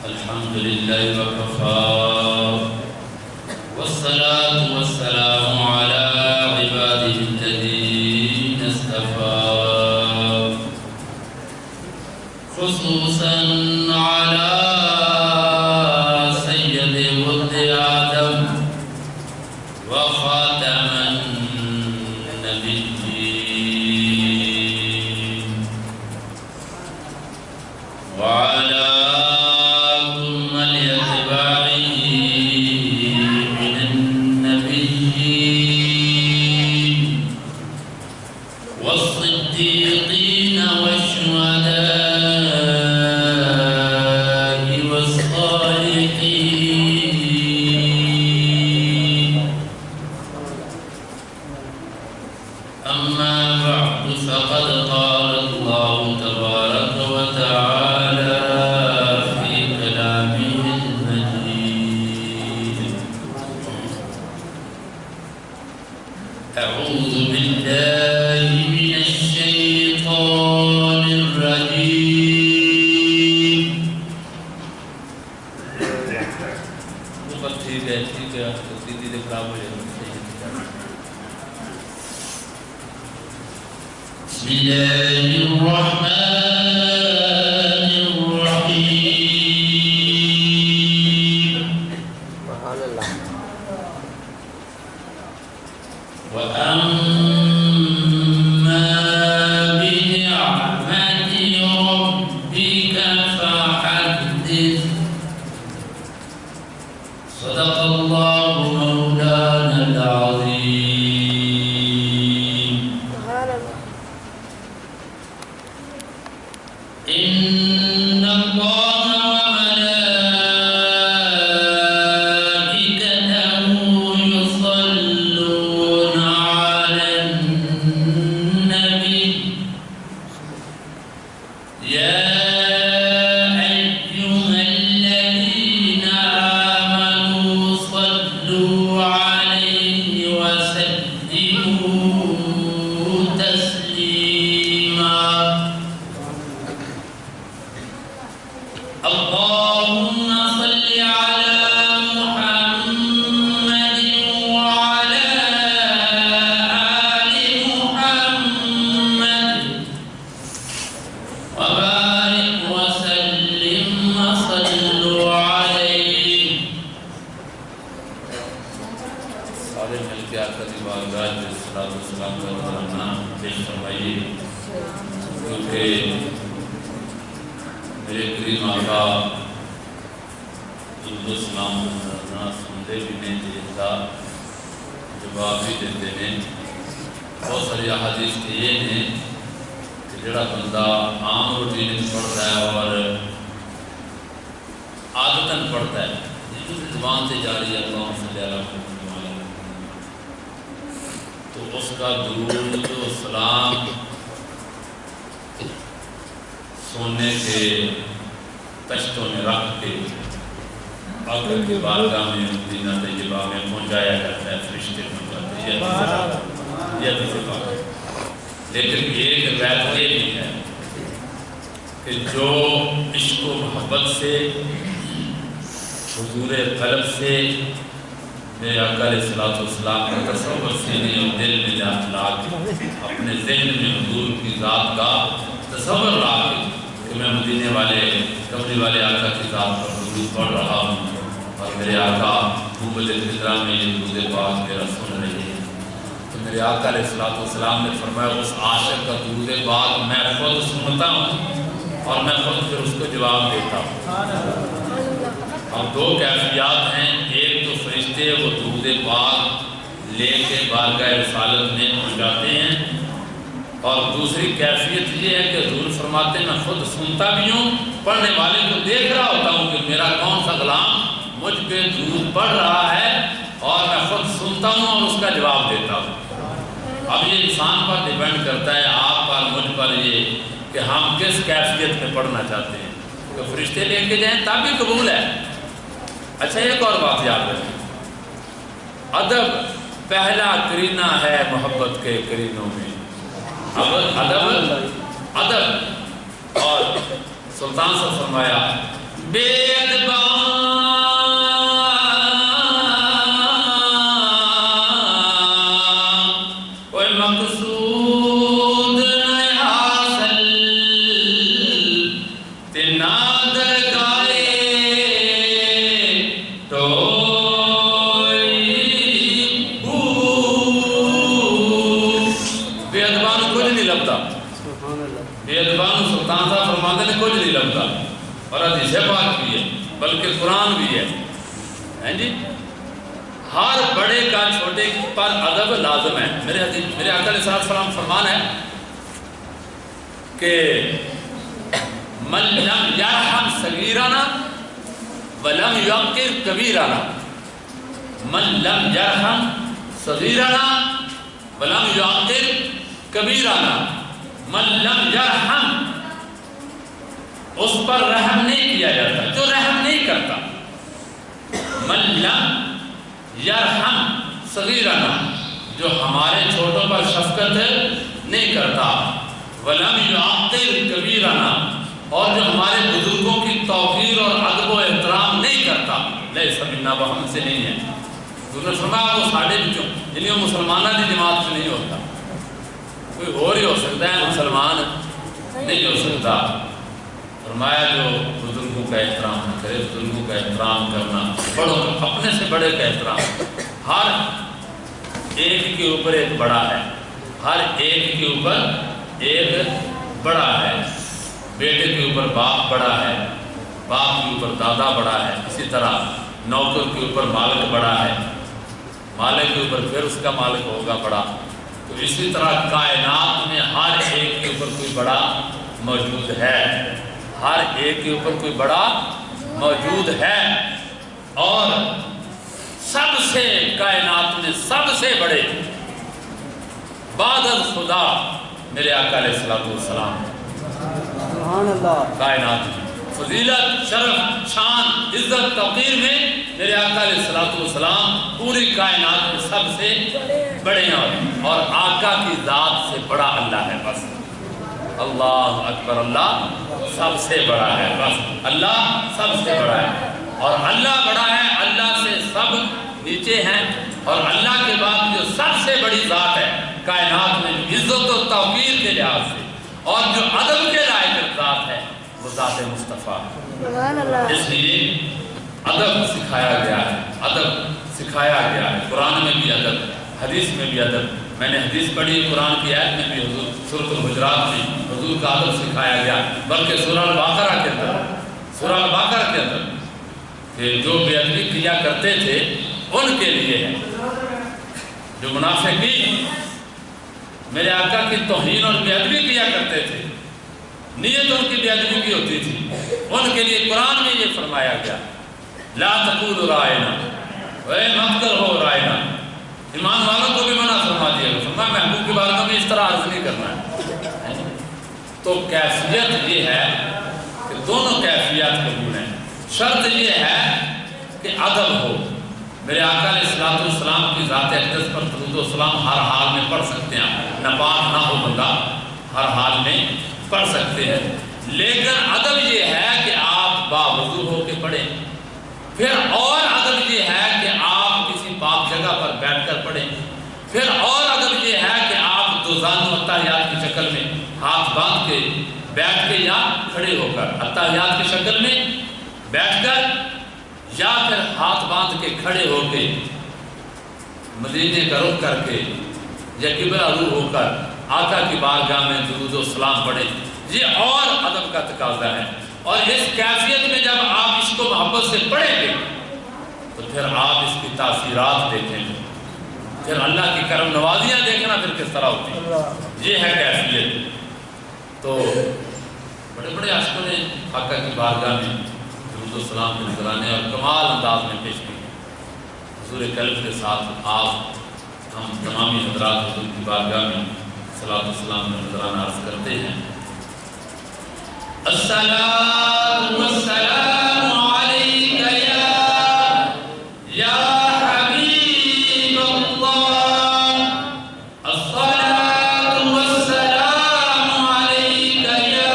الحمد لله وكفى والصلاة والسلام على عباده الذين اصطفى خصوصا على سيد ولد آدم وخاتم النبيين وعلى كمل أتباعه من النبيين والصديقين والشهداء والصالحين أما بعد فقد قال الله تبارك وتعالى في كلامه المجيد أعوذ بالله من الشيطان الرجيم ٹھیک ہے تصدیقی سے خراب ہو جائے بسم الله الرحمن الرحيم سبحان اللہ وأما بنعمة ربك فحدث صدق الله مولانا العظيم سبحان اللہ إن الله وملائكته يصلون على النبي يا أيها الذين آمنوا صلوا عليه وسلموا تسليما اللهم صل على محمد وعلى آل محمد وبارك وسلم وصلوا عليه سارے مل کے آقا کی بارگاہ میں صلاۃ و سلام کا ترانہ پیش فرمائیے کیونکہ میرے کریم آقا السلام نہ سنتے بھی نہیں دیتا جواب بھی دیتے ہیں بہت ساری احادیث یہ ہیں کہ جڑا بندہ عام روٹین پڑھتا ہے اور عادتاً پڑھتا ہے جس زبان سے جاری ہے اللہ صلی اللہ علیہ وسلم تو اس کا درود و سلام سونے کے تشتوں میں رکھ کے آقا کی بارگاہ میں مدینہ طیبہ میں پہنچایا جاتا ہے فرشتے پہنچاتے ہیں یہ حدیث پاک ہے لیکن ایک روایت یہ بھی ہے کہ جو عشق و محبت سے حضور قلب سے میرے آقا علیہ السلام کا تصور سینے اور دل میں لا کے اپنے ذہن میں حضور کی ذات کا تصور لا کے کہ میں مدینے والے کمری والے آقا کی ذات پر درود پڑھ رہا ہوں اور میرے آقا محمد الفطرہ میں یہ درود پاک میرا سن رہے ہیں تو میرے آقا علیہ السلام نے فرمایا اس عاشق کا درود پاک میں خود سنتا ہوں اور میں خود پھر اس کو جواب دیتا ہوں اور دو کیفیات ہیں ایک تو فرشتے وہ درود پاک لے کے بارگاہ رسالت میں پہنچاتے ہیں اور دوسری کیفیت یہ ہے کہ حضور فرماتے ہیں میں خود سنتا بھی ہوں پڑھنے والے کو دیکھ رہا ہوتا ہوں کہ میرا کون سا غلام مجھ پہ درود پڑھ رہا ہے اور میں خود سنتا ہوں اور اس کا جواب دیتا ہوں اب یہ انسان پر ڈیپینڈ کرتا ہے آپ پر مجھ پر یہ کہ ہم کس کیفیت میں پڑھنا چاہتے ہیں کہ فرشتے لے کے جائیں تب بھی قبول ہے اچھا ایک اور بات یاد رکھیں ادب پہلا کرینہ ہے محبت کے کرینوں میں ادب اور سلطان سے فرمایا بے ادبان کوئی مقصود نہیں حاصل تینا درگاہے ٹوئی بے ادبان کچھ نہیں لبتا بے ادبان سلطان صاحب فرماتے نے کچھ نہیں لگتا اور حدیث پاک بھی ہے بلکہ قرآن بھی ہے جی ہر بڑے کا چھوٹے پر ادب لازم ہے میرے آقا علیہ السلام فرمان ہے کہ من لم یرحم صغیرنا ولم یوقر کبیرنا من لم یرحم صغیرنا ولم یوقر کبیرنا من لم یرحم اس پر رحم نہیں کیا جاتا جو رحم نہیں کرتا من لم یرحم صغیرنا جو ہمارے چھوٹوں پر شفقت نہیں کرتا ولم یعقر کبیرنا اور جو ہمارے بزرگوں کی توقیر اور ادب و احترام نہیں کرتا لیس منا وہ ہم سے نہیں ہے انہوں نے فرمایا وہ ساڑھے بچوں یعنی وہ مسلمانہ کی جماعت سے نہیں ہوتا کوئی اور ہی ہو سکتا ہے مسلمان نہیں ہو سکتا فرمایا جو بزرگوں کا احترام کرے بزرگوں کا احترام کرنا بڑوں اپنے سے بڑے کا احترام ہر ایک کے اوپر ایک بڑا ہے ہر ایک کے اوپر ایک بڑا ہے بیٹے کے اوپر باپ بڑا ہے باپ کے اوپر دادا بڑا ہے اسی طرح نوکر کے اوپر مالک بڑا ہے مالک کے اوپر پھر اس کا مالک ہوگا بڑا تو اسی طرح کائنات میں ہر ایک کے اوپر کوئی بڑا موجود ہے ہر ایک کے اوپر کوئی بڑا موجود ہے اور سب سے کائنات میں سب سے بڑے بعد از خدا میرے آقا علیہ السلام سبحان اللہ کائنات میں فضیلت شرف شان عزت توقیر میں میرے آقا علیہ السلام پوری کائنات میں سب سے بڑے ہیں اور آقا کی ذات سے بڑا اللہ ہے بس اللہ اکبر اللہ سب سے بڑا ہے بس اللہ سب سے بڑا ہے اور اللہ بڑا ہے اللہ سے سب نیچے ہیں اور اللہ کے بعد جو سب سے بڑی ذات ہے کائنات میں عزت و توقیر کے لحاظ سے اور جو ادب کے لائق ذات ہے وہ ذات مصطفیٰ سبحان اللہ اس لیے ادب سکھایا گیا ہے ادب سکھایا گیا ہے قرآن میں بھی ادب حدیث میں بھی ادب میں نے حدیث پڑھی قرآن کی آیت میں بھی حضور سورۃ الحجرات میں حضور کا ادب سکھایا گیا بلکہ سورہ البقرہ کے اندر کہ جو بے ادبی کیا کرتے تھے ان کے لیے ہے جو منافقین میرے آقا کی توہین اور بے ادبی کیا کرتے تھے نیت ان کی بے ادبی کی ہوتی تھی ان کے لیے قرآن میں یہ فرمایا گیا لا تقولوا رائنا اے مت کرو رائنا ایمان والوں کو بھی منع فرما دیا گیا فرمایا محبوب کی بارگاہ میں اس طرح عرض نہیں کرنا ہے تو کیفیت یہ ہے کہ دونوں کیفیت قبول ہیں شرط یہ ہے کہ ادب ہو میرے آقا علیہ السلام کی ذات اقدس پر درود و سلام ہر حال میں پڑھ سکتے ہیں ناپاک نہ ہو بندہ ہر حال میں پڑھ سکتے ہیں لیکن ادب یہ ہے کہ آپ باوضو ہو کے پڑھیں پھر اور ادب یہ ہے کہ آپ کسی پاک جگہ پر بیٹھ کر پڑھیں پھر اور ادب یہ ہے کہ آپ دوزان و اتحیات کی شکل میں ہاتھ باندھ کے بیٹھ کے یا کھڑے ہو کر اتحیات کی شکل میں بیٹھ کر یا پھر ہاتھ باندھ کے کھڑے ہو کے مدینے کا رخ کر کے یا قبلہ رو ہو کر آقا کی بارگاہ میں درود و سلام پڑھیں یہ اور ادب کا تقاضا ہے اور اس کیفیت میں جب آپ اس کو محبت سے پڑھیں گے تو پھر آپ اس کی تاثیرات دیکھیں گے پھر اللہ کی کرم نوازیاں دیکھنا پھر کس طرح ہوتی ہے یہ ہے کیفیت تو بڑے بڑے عاشقوں نے آقا کی بارگاہ میں درود و سلام کے نذرانے اور کمال انداز میں پیش کی حضور قلب کے ساتھ آپ ہم تمامی حضرات حضور کی بارگاہ میں صلاۃ و سلام کا نذرانہ عرض کرتے ہیں الصلاۃ والسلام علیک یا حبیب اللہ الصلاۃ والسلام علیک یا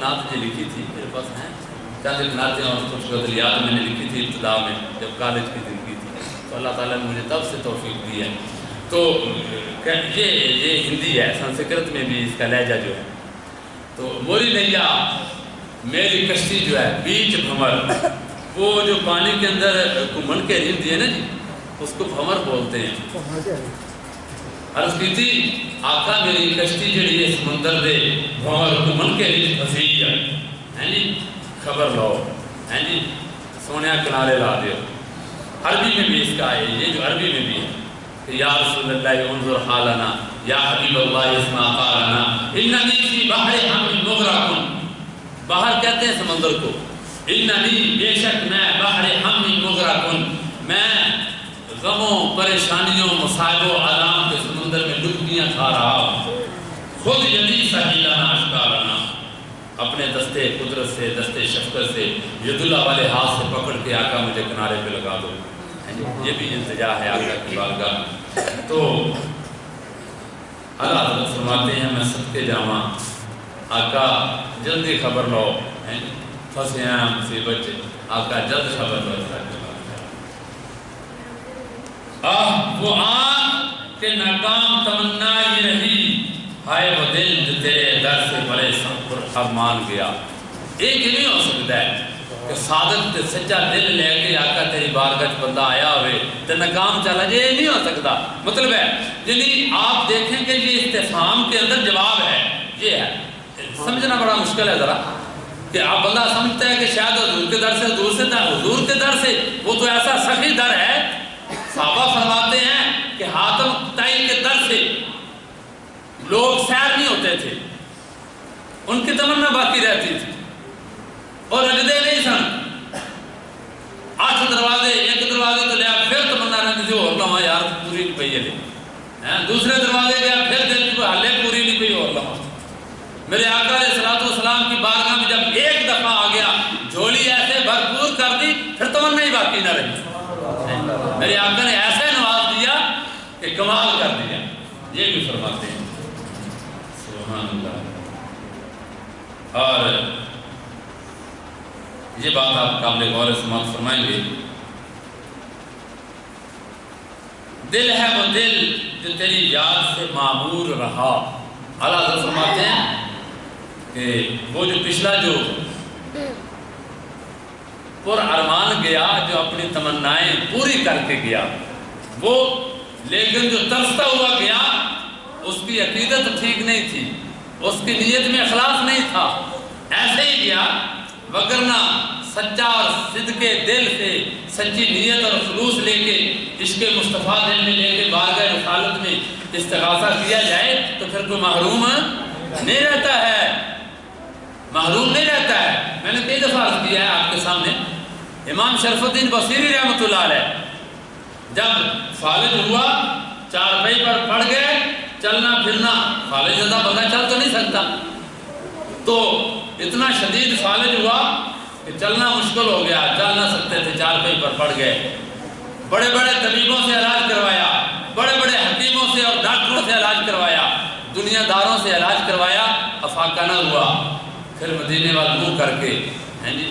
نعت جو لکھی تھی میرے پاس ہیں چند ایک نعتیں اور کچھ غزلیات میں نے لکھی تھی ابتدا میں جب کالج کی زندگی تھی، تو اللہ تعالیٰ نے مجھے تب سے توفیق دی ہے. تو یہ ہندی ہے، سنسکرت میں بھی اس کا لہجہ جو ہے. تو موری نیا میری کشتی جو ہے بیچ بھمر، وہ جو پانی کے اندر کمن کے رہتی ہے نا جی، اس کو بھمر بولتے ہیں. عرض کی تھی آقا میری کشتی جڑی ہے سمندر دے بھمر کمن کے رہتی پھسی ہے جی، خبر لو ہے جی، سونیا کنارے لا دیو. عربی میں بھی اس کا ہے، یہ جو عربی میں بھی ہے کہ یا رسول اللہ انظر حالنا یا حبیب اللہ اسمع قالنا اننی فی بحر ہم مغرق. باہر کہتے ہیں سمندر کو. اننی بے شک میں بحر ہم مغرق، میں غموں پریشانیوں مصائب و آلام کے سمندر میں ڈبکیاں کھا رہا ہوں. خود یدی سہیلنا اشکالنا، اپنے دستے قدرت سے دستے شفقت سے ید اللہ والے ہاتھ سے پکڑ کے آقا مجھے کنارے پہ لگا دو. یہ بھی التجا ہے آقا کی بارگاہ. تو اللہ حضرت فرماتے ہیں میں صدقے جاواں آقا جلدی خبر لو، پھنسے ہیں مصیبت آقا جلد خبر لو. وہ آنکھ کہ ناکام تمنا ہی رہی، ہائے وہ دل جو تیرے در سے بڑے پر ارمان گیا. ایک نہیں ہو سکتا ہے کہ صادق تے سچا دل لے کے آقا تیری بارگاہ بندہ آیا ہوئے تے ناکام چلا جائے، یہ نہیں ہو سکتا. مطلب ہے یعنی آپ دیکھیں کہ یہ استفہام کے اندر جواب ہے. یہ ہے سمجھنا بڑا مشکل ہے ذرا کہ آپ بندہ سمجھتا ہے کہ شاید حضور کے در سے حضور کے در سے وہ تو ایسا سخی در ہے. صحابہ فرماتے ہیں کہ حاتم تائی کے در سے لوگ سیر نہیں ہوتے تھے، ان کی تمنا باقی رہتی تھی اور رجدے نہیں سن. 8 دروازے، ایک دروازے تو لیا پھر تمنا رہتی تھی اور لما یار پوری نہیں پئی ہے. دوسرے دروازے گیا پھر دل کی حالے پوری نہیں پئی اور لما. میرے آقا علیہ الصلوۃ والسلام کی بارگاہ میں جب ایک دفعہ آ گیا جھولی ایسے بھرپور کر دی پھر تمنا ہی باقی نہ رہی. میرے آقا نے ایسے نواز دیا کہ کمال کر دیا. یہ بھی فرماتے ہیں سبحان اللہ. اور یہ بات آپ قابل غور سماعت فرمائیں گے. دل ہے وہ دل جو تیری یاد سے معمور رہا. اللہ حضرت فرماتے ہیں کہ وہ جو پچھلا جو پر ارمان گیا، جو اپنی تمنائیں پوری کر کے گیا، وہ لیکن جو ترستا ہوا گیا اس کی عقیدت ٹھیک نہیں تھی، اس کی نیت میں اخلاص نہیں تھا، ایسے ہی گیا. وگرنہ سچا اور صدقے دل سے سچی نیت اور خلوص لے کے عشق مصطفیٰ دل میں لے کے بارگاہ رسالت میں استغاثہ کیا جائے تو پھر کوئی محروم نہیں رہتا ہے، محروم نہیں رہتا ہے. میں نے کئی دفعہ عرض کیا ہے آپ کے سامنے، امام شرف الدین بصیری رحمۃ اللہ علیہ جب فالج ہوا، چارپائی پر پڑ گئے، چلنا پھرنا، فالج زدہ بندہ چل تو نہیں سکتا، تو اتنا شدید فالج ہوا کہ چلنا مشکل ہو گیا، چل نہ سکتے تھے، چارپائی پر پڑ گئے. بڑے بڑے طبیبوں سے علاج کروایا، بڑے بڑے حکیموں سے اور ڈاکٹروں سے علاج کروایا، دنیا داروں سے علاج کروایا، افاقہ نہ ہوا. پھر مدینے وال منہ کر کے ہیں جی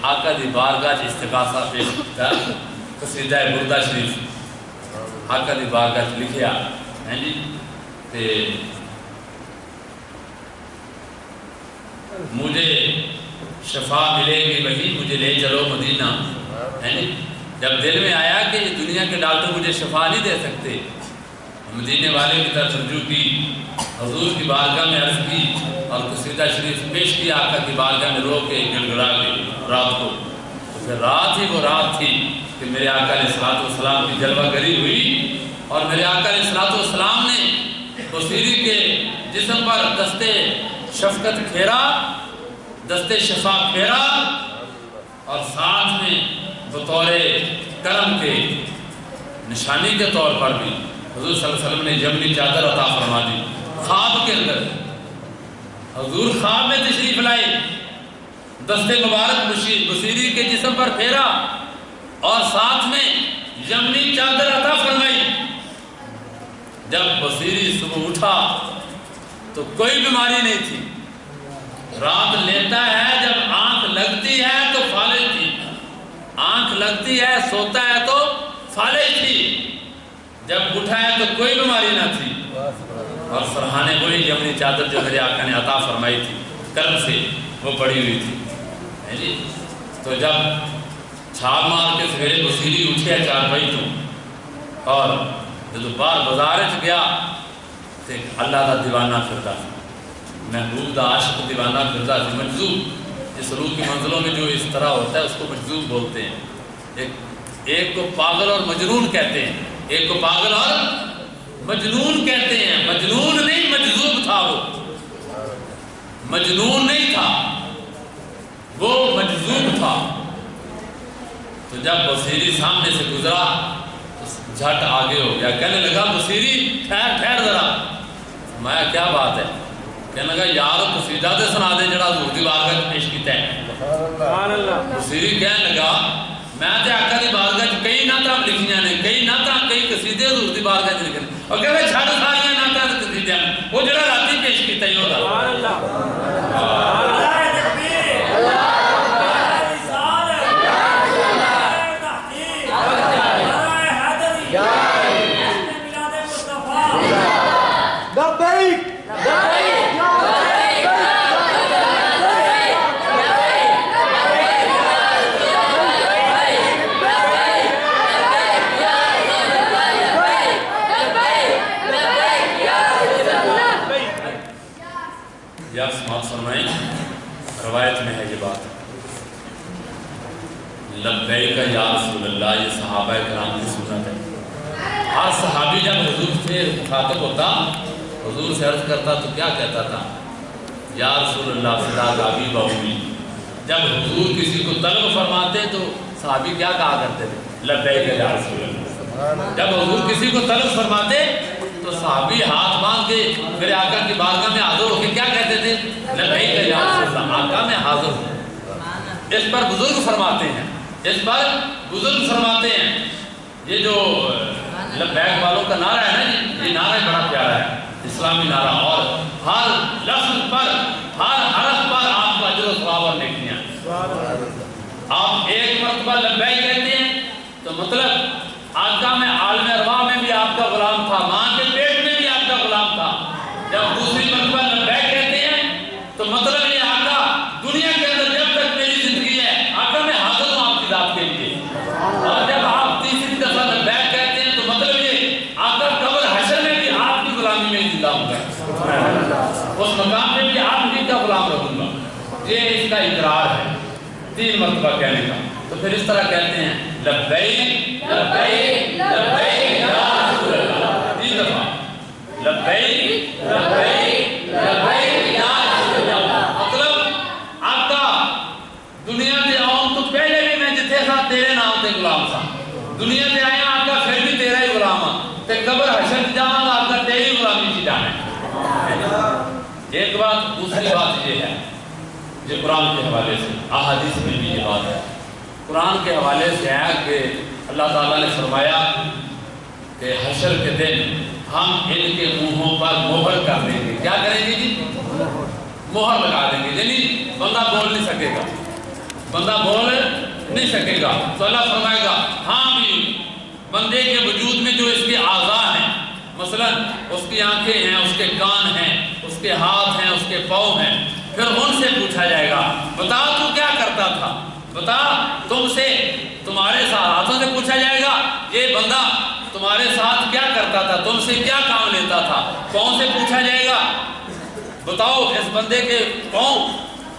آقا دی بارگاہ استغاثہ پیش کیا، قصیدہ بردہ شریف آقا دی بارگاہ لکھیا ہیں جی. تے مجھے شفا ملے گی وہی مجھے لے چلو مدینہ ہے جی. جب دل میں آیا کہ یہ دنیا کے ڈاکٹر مجھے شفا نہیں دے سکتے، مدینے والے کی طرف رجوع کی، حضور کی بارگاہ میں عرض کی اور قصیدہ شریف پیش کیا آقا کی بارگاہ میں رو کے گڑ گڑا کے رات کو. تو پھر رات ہی وہ رات تھی کہ میرے آقا علیہ الصلوۃ والسلام کی جلوہ گری ہوئی اور میرے آقا علیہ الصلوۃ والسلام نے بصیری کے جسم پر دستے شفقت پھیرا، دستے شفا پھیرا اور ساتھ میں بطور کرم کے نشانی کے طور پر بھی حضور صلی اللہ علیہ وسلم نے جملی چادر عطا فرما دی. خواب کے اندر حضور خواب میں تشریف لائے، دستے مبارک بصیری کے جسم پر پھیرا اور ساتھ میں جملی چادر عطا فرمائی. جب بصیری صبح اٹھا تو کوئی بیماری نہیں تھی، رات لیتا ہے جب آنکھ لگتی ہے تو فالج تھی، آنکھ لگتی ہے سوتا ہے تو فالج تھی، جب اٹھا ہے تو کوئی بیماری نہ تھی۔ اور سرحانے وہی یمنی چادر جو میرے آقا نے عطا فرمائی تھی کرم سے، وہ پڑی ہوئی تھی۔ تو جب چھال مار کے سویرے بصیری اٹھیا چارپائی تو، اور جب بار بازارچ گیا تو اللہ دا دیوانہ پھردا سی، محبوب دا عاشق دیوانہ پھردا سی، مجذوب۔ اس روح کی منزلوں میں جو اس طرح ہوتا ہے اس کو مجذوب بولتے ہیں۔ ایک کو پاگل اور مجنون کہتے ہیں، ایک کو پاگل اور مجنون کہتے ہیں۔ مجنون نہیں، مجذوب تھا وہ، مجنون نہیں تھا وہ، مجذوب تھا۔ تو جب بصیری سامنے سے گزرا تو جھٹ آگے ہو گیا، کہنے لگا بصیری ٹھہر ذرا۔ فرمایا کیا بات ہے؟ کہنے لگا یار قصیدہ تے سنا دے جڑا حضور دی بارگاہ وچ پیش کیتا ہے۔ سبحان اللہ۔ بصیری کہنے لگا میں تے آقا دی بارگاہ وچ کئی نعتاں لکھیاں نے، کئی نعتاں کئی قصیدے حضور دی بارگاہ وچ لکھے، اور کہے چھڈ ساریاں نعتاں تے قصیدے وہ جڑا راتی پیش کیتا ہے اودا۔ سبحان اللہ۔ روایت میں ہے یہ بات، لبیک یا رسول اللہ، یہ صحابہ کرام کی سنت ہے۔ ہر صحابی جب حضور سے مخاطب ہوتا، حضور سے عرض کرتا تو کیا کہتا تھا؟ یا رسول اللہ فداک ابی و امی۔ جب حضور کسی کو طلب فرماتے تو صحابی کیا کہا کرتے تھے؟ لبیک یا رسول اللہ۔ جب حضور کسی کو طلب فرماتے تو صحابی ہاتھ باندھ کے میرے آقا کی بارگاہ میں حاضر ہو کے کیا کہتے تھے؟ لبیک یا رسول اللہ، آقا میں حاضر ہوں۔ اس پر بزرگ فرماتے ہیں، اس پر بزرگ فرماتے ہیں، یہ جو لبیک والوں کا نعرہ ہے نا، یہ نعرہ بڑا پیارا ہے، اسلامی نعرہ، اور ہر لفظ پر، ہر حرف پر آپ کو اجر و ثواب اور نیکیاں۔ آپ ایک مرتبہ لبیک کہتے ہیں تو مطلب آقا میں عالم ارواح میں بھی آپ کا غلام تھا، ماں کے پیٹ میں بھی آپ کا غلام تھا۔ جب دوسری مرتبہ لبیک کہتے ہیں تو مطلب یہ آقا دنیا کے اندر جب تک میری زندگی ہے آقا میں حاضر ہوں آپ کی ذات کے لیے۔ اور جب آپ تیسری دفعہ لبیک کہتے ہیں تو مطلب یہ آقا قبر حشر میں بھی آپ کی غلامی میں زندہ ہوں گا، اس مقام میں بھی آپ ہی کا غلام رہوں گا۔ یہ اس کا اقرار ہے 3 مرتبہ کہنے کا۔ تو پھر اس طرح کہتے ہیں لبیک لبیک لبیک یا رسول اللہ، 3 دفعہ لبیک لبیک لبیک یا رسول اللہ۔ مطلب آقا دنیا تے آؤں تو پہلے بھی میں جتھے سا تیرے نام تے غلام سا، دنیا تے آیا آقا پھر بھی تیرا ہی غلام ہاں، تے قبر حشر جاواں گا آقا تیری غلامی سے جانا ہے۔ ایک بات، دوسری بات یہ ہے، یہ قرآن کے حوالے سے، احادیث میں بھی یہ بات ہے، قرآن کے حوالے سے ہے کہ اللہ تعالیٰ نے فرمایا کہ حشر کے دن ہم ان کے منہوں پر مہر کر دیں گے۔ کیا کریں گے جی؟ مہر لگا دیں گے، یعنی بندہ بول نہیں سکے گا، بندہ بول نہیں سکے گا۔ تو اللہ فرمائے گا ہاں بھی بندے کے وجود میں جو اس کے اعضاء ہیں، مثلا اس کی آنکھیں ہیں، اس کے کان ہیں، اس کے ہاتھ ہیں، اس کے پاؤں ہیں، پھر ان سے پوچھا جائے گا بتا تو کیا کرتا تھا، بتا تم سے، تمہارے ساتھ ہاتھوں سے پوچھا جائے گا یہ بندہ تمہارے ساتھ کیا کرتا تھا، تم سے کیا کام لیتا تھا۔ پاؤں سے پوچھا جائے گا بتاؤ اس بندے کے پاؤں،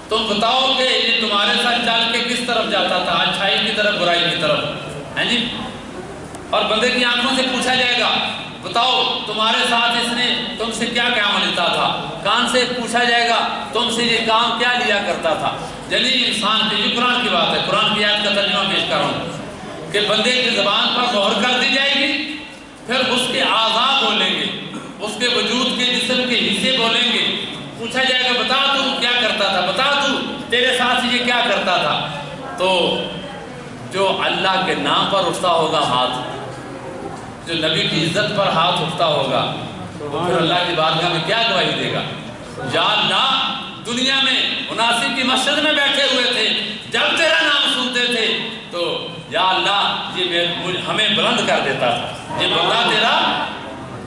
تم بتاؤ کہ یہ تمہارے ساتھ چل کے کس طرف جاتا تھا، اچھائی کی طرف برائی کی طرف، ہیں جی۔ اور بندے کی آنکھوں سے پوچھا جائے گا بتاؤ تمہارے ساتھ اس نے تم سے کیا کام لیتا تھا۔ کان سے پوچھا جائے گا تم سے یہ کام کیا لیا کرتا تھا۔ یعنی انسان کے، یہ قرآن کی بات ہے، قرآن کی آیت کا ترجمہ پیش کر رہا ہوں کہ بندے کی زبان پر مہر کر دی جائے گی، پھر اس کے اعضاء بولیں گے، اس کے وجود کے جسم کے حصے بولیں گے، پوچھا جائے گا بتا تو کیا کرتا تھا، بتا تو تیرے ساتھ یہ کیا کرتا تھا۔ تو جو اللہ کے نام پر اٹھتا ہوگا ہاتھ، جو نبی کی عزت پر ہاتھ اٹھتا ہوگا، تو پھر اللہ کی بارگاہ میں کیا گواہی دے گا؟ یا اللہ دنیا میں 79 کی مسجد میں بیٹھے ہوئے تھے، جب تیرا نام سنتے تھے تو یا اللہ یہ ہمیں بلند کر دیتا تھا، یہ بندہ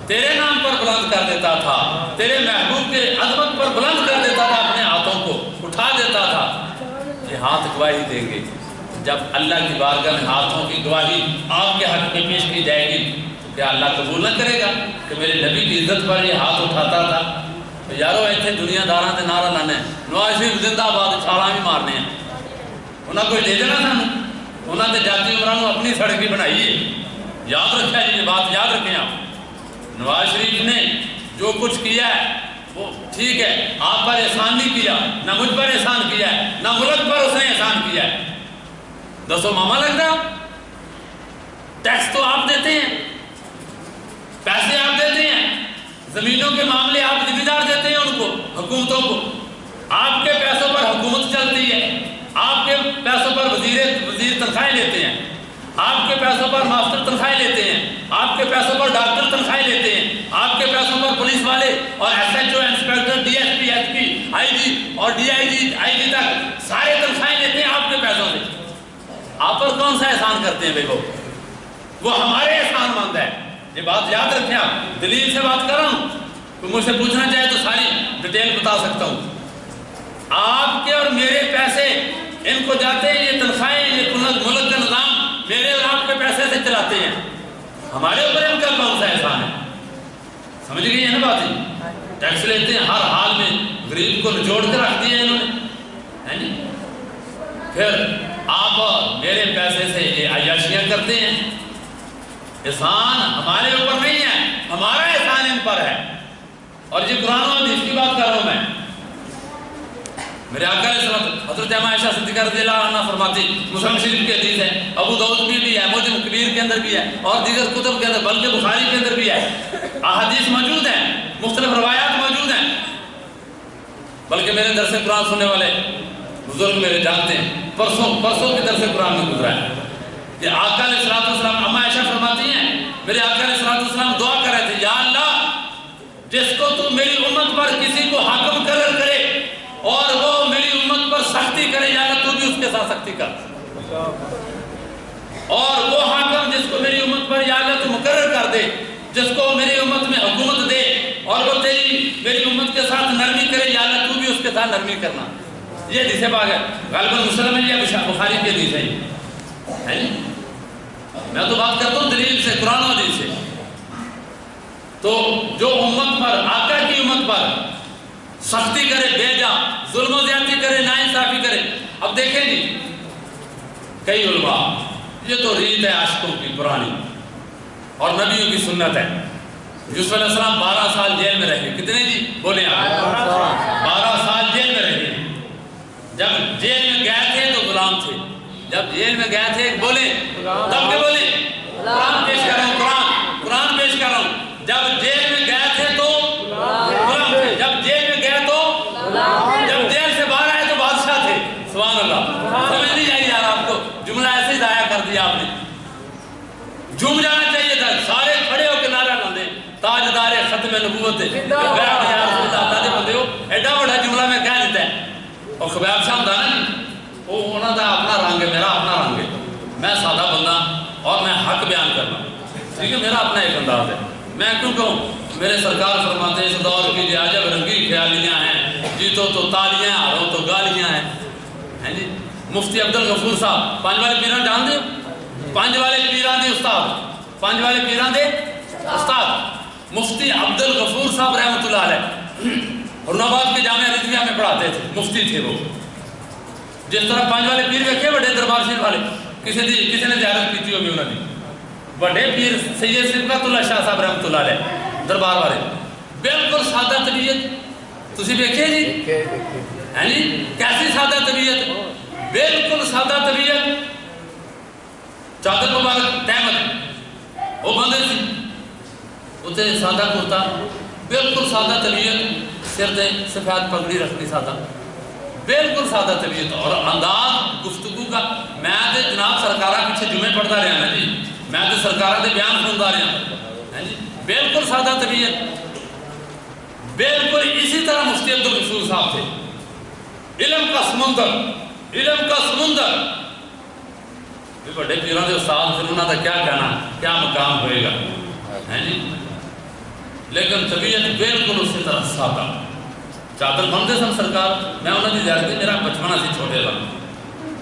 تیرے نام پر بلند کر دیتا تھا، تیرے محبوب کے عظمت پر بلند کر دیتا تھا، اپنے ہاتھوں کو اٹھا دیتا تھا۔ یہ ہاتھ گواہی دیں گے جب اللہ کی بارگاہ میں ہاتھوں کی گواہی آپ کے حق میں پیش کی جائے گی تو کیا اللہ قبول نہ کرے گا کہ میرے نبی کی عزت پر یہ ہاتھ اٹھاتا تھا؟ یارو ایتھے دنیا داراں تے نعرہ لانا ہے، نواز شریف زندہ آباد چھالاں بھی مارنے ہیں، انہاں کوئی لے جانا سانوں، انہاں تے جاتی عمران اپنی سڑک ہی بنائی ہے۔ یاد رکھا جی، یہ بات یاد رکھیں آپ، نواز شریف نے جو کچھ کیا ہے وہ ٹھیک ہے، آپ پر احسان نہیں کیا، نہ مجھ پر احسان کیا ہے، نہ ملک پر اس نے احسان کیا ہے۔ دسو ماما لگ رہا، ٹیکس تو آپ دیتے ہیں، پیسے آپ دیتے ہیں، زمینوں کے معاملے آپ ذمہ دار دیتے ہیں ان کو، حکومتوں کو، آپ کے پیسوں پر حکومت چلتی ہے، آپ کے پیسوں پر وزیر تنخواہیں لیتے ہیں، آپ کے پیسوں پر ماسٹر تنخواہیں لیتے ہیں، آپ کے پیسوں پر ڈاکٹر تنخواہیں لیتے ہیں، آپ کے پیسوں پر پولیس والے اور S H O, inspector, D S P, S P, I G اور ڈی آئی جی تک سارے تنخواہیں لیتے ہیں آپ کے پیسوں سے۔ آپ پر کون سا احسان کرتے ہیں بھائی؟ وہ ہمارے احسان مند ہے، یہ بات یاد رکھیں آپ، دلیل سے بات کر رہا ہوں، کوئی مجھ سے پوچھنا چاہے تو ساری ڈیٹیل بتا سکتا ہوں۔ آپ کے اور میرے پیسے ان کو جاتے ہیں، یہ تنخواہیں، یہ ملک کا نظام میرے اور آپ کے پیسے سے چلاتے ہیں، ہمارے اوپر ان کا کون سا احسان ہے؟ سمجھ گئی ہے نا بات ہی؟ ٹیکس لیتے ہیں، ہر حال میں غریب کو نچوڑ کے رکھ دیا انہوں نے، پھر آپ میرے پیسے سے یہ عیاشیاں کرتے ہیں۔ احسان ہمارے اوپر نہیں ہے، ہمارا احسان ان پر ہے، اور یہ قرآن و حدیث کی بات کر رہا ہوں میں۔ میرے آقا علیہ السلام، حضرت اماں عائشہ صدیقہ رضی اللہ عنہ فرماتی، مسلم شریف کی حدیث ہے، ابو داؤد میں بھی ہے، معجم کبیر کے اندر بھی ہے، اور دیگر کتب کے اندر، بلکہ بخاری کے اندر بھی ہے، احادیث موجود ہیں، مختلف روایات موجود ہیں، بلکہ میرے درس قرآن سننے والے بزرگ میرے جانتے ہیں، پرسوں کے درس قرآن میں گزرا ہے کہ آقا علیہ السلام، اماں عائشہ فرماتی ہیں میرے آقا علیہ السلام دعا کر رہے تھے، یا اللہ جس کو تو میری امت پر کسی کو حاکم مقرر کرے اور وہ میری امت پر سختی کرے، یا اللہ تو بھی اس کے ساتھ سختی کر، اور وہ حاکم جس کو میری امت پر یا اللہ تو مقرر کر دے، جس کو میری امت میں حکومت دے اور وہ تیری میری امت کے ساتھ نرمی کرے، یا اللہ تو بھی اس کے ساتھ نرمی کرنا۔ یہ حدیث پاک ہے، غالباً مسلم ہے یا بخاری کی حدیث ہے۔ میں تو بات کرتا ہوں دلیل سے، قرآن و حدیث سے۔ تو جو امت پر، آقا کی امت پر سختی کرے، بھیجا، ظلم و زیادتی کرے، ناانصافی کرے۔ اب دیکھیں جی، کئی علماء، یہ تو ریت ہے عاشقوں کی پرانی اور نبیوں کی سنت ہے۔ یوسف علیہ السلام 12 سال جیل میں رہے، کتنے جی بولے آپ؟ 12 سال جیل میں رہے۔ جب جیل میں گئے تھے تو غلام تھے، جب جیل میں گئے تھے بولے، تب کے بولے قرآن پیش کر رہا ہوں، قرآن پیش کر رہا ہوں۔ جب جیل میں گئے تھے تو غلام تھے، جب جیل میں گئے تو، جب جیل سے باہر آئے تو بادشاہ تھے۔ سبحان اللہ، سمجھ نہیں آئی یار آپ کو، جملہ ایسے ہی ضائع کر دیا آپ نے، جھوم جانا چاہیے تھا، سارے کھڑے ہو کے نعرہ لاندے، تاجدار ختم نبوت اللہ دے بندے ہو، ایڈا بڑا جملہ میں کہہ دیتا ہے۔ اور خبیب صاحب دا نا جی، وہ انہوں دا اپنا رنگ ہے، میرا اپنا رنگ ہے، میں سادہ بندہ اور میں حق بیان کرنا، ٹھیک ہے، میرا اپنا ایک انداز ہے۔ میں کیوں کہوں، میرے سرکار فرماتے ہیں اس دور کی جو عجب رنگی خیالیاں ہیں، جیتو تو تالیاں، ہارو تو گالیاں ہیں جی۔ مفتی عبدالغفور صاحب، پانچ والے پیران جان دے، پانچ والے پیران دے استاد، پانچ والے پیران دے استاد مفتی عبدالغفور صاحب رحمۃ اللہ علیہ، اورناباد کے جامعہ رضویہ میں پڑھاتے تھے، مفتی تھے وہ۔ جس طرح پانچ والے پیر رکھے بڑے دربار شریف والے، کسی نے زیارت کی ہوگی انہوں نے، بڑے پیر سید صفت اللہ شاہ صاحب رحمۃ اللہ علیہ دربار والے، بالکل سادہ طبیعت، تسی دیکھے جی ہیں جی کیسی سادہ طبیعت، بالکل سادہ طبیعت، چادر مبارک تحمد وہ بندے سی، اتنے سادہ کرتا، بالکل سادہ طبیعت، سر دے سفید پگڑی رکھنی سادہ، بالکل سادہ طبیعت اور انداز گفتگو کا۔ میں تے جناب سرکارہ پیچھے جمعے پڑھتا رہا نا جی، میں تے سرکارہ دے بیان سنتا رہا جی، بالکل سادہ طبیعت، بالکل اسی طرح مفتی عبدالغفور صاحب تھے، علم کا سمندر، علم کا سمندر. بڑے پیروں کے استاد پھر انہوں کا کیا کہنا، کیا مقام ہوئے گا ہے جی. لیکن طبیعت بالکل اسی طرح سادہ. چادر بنتے سن سرکار. میں انہوں کی زیارت کی، میرا بچپنا سی چھوٹے کا،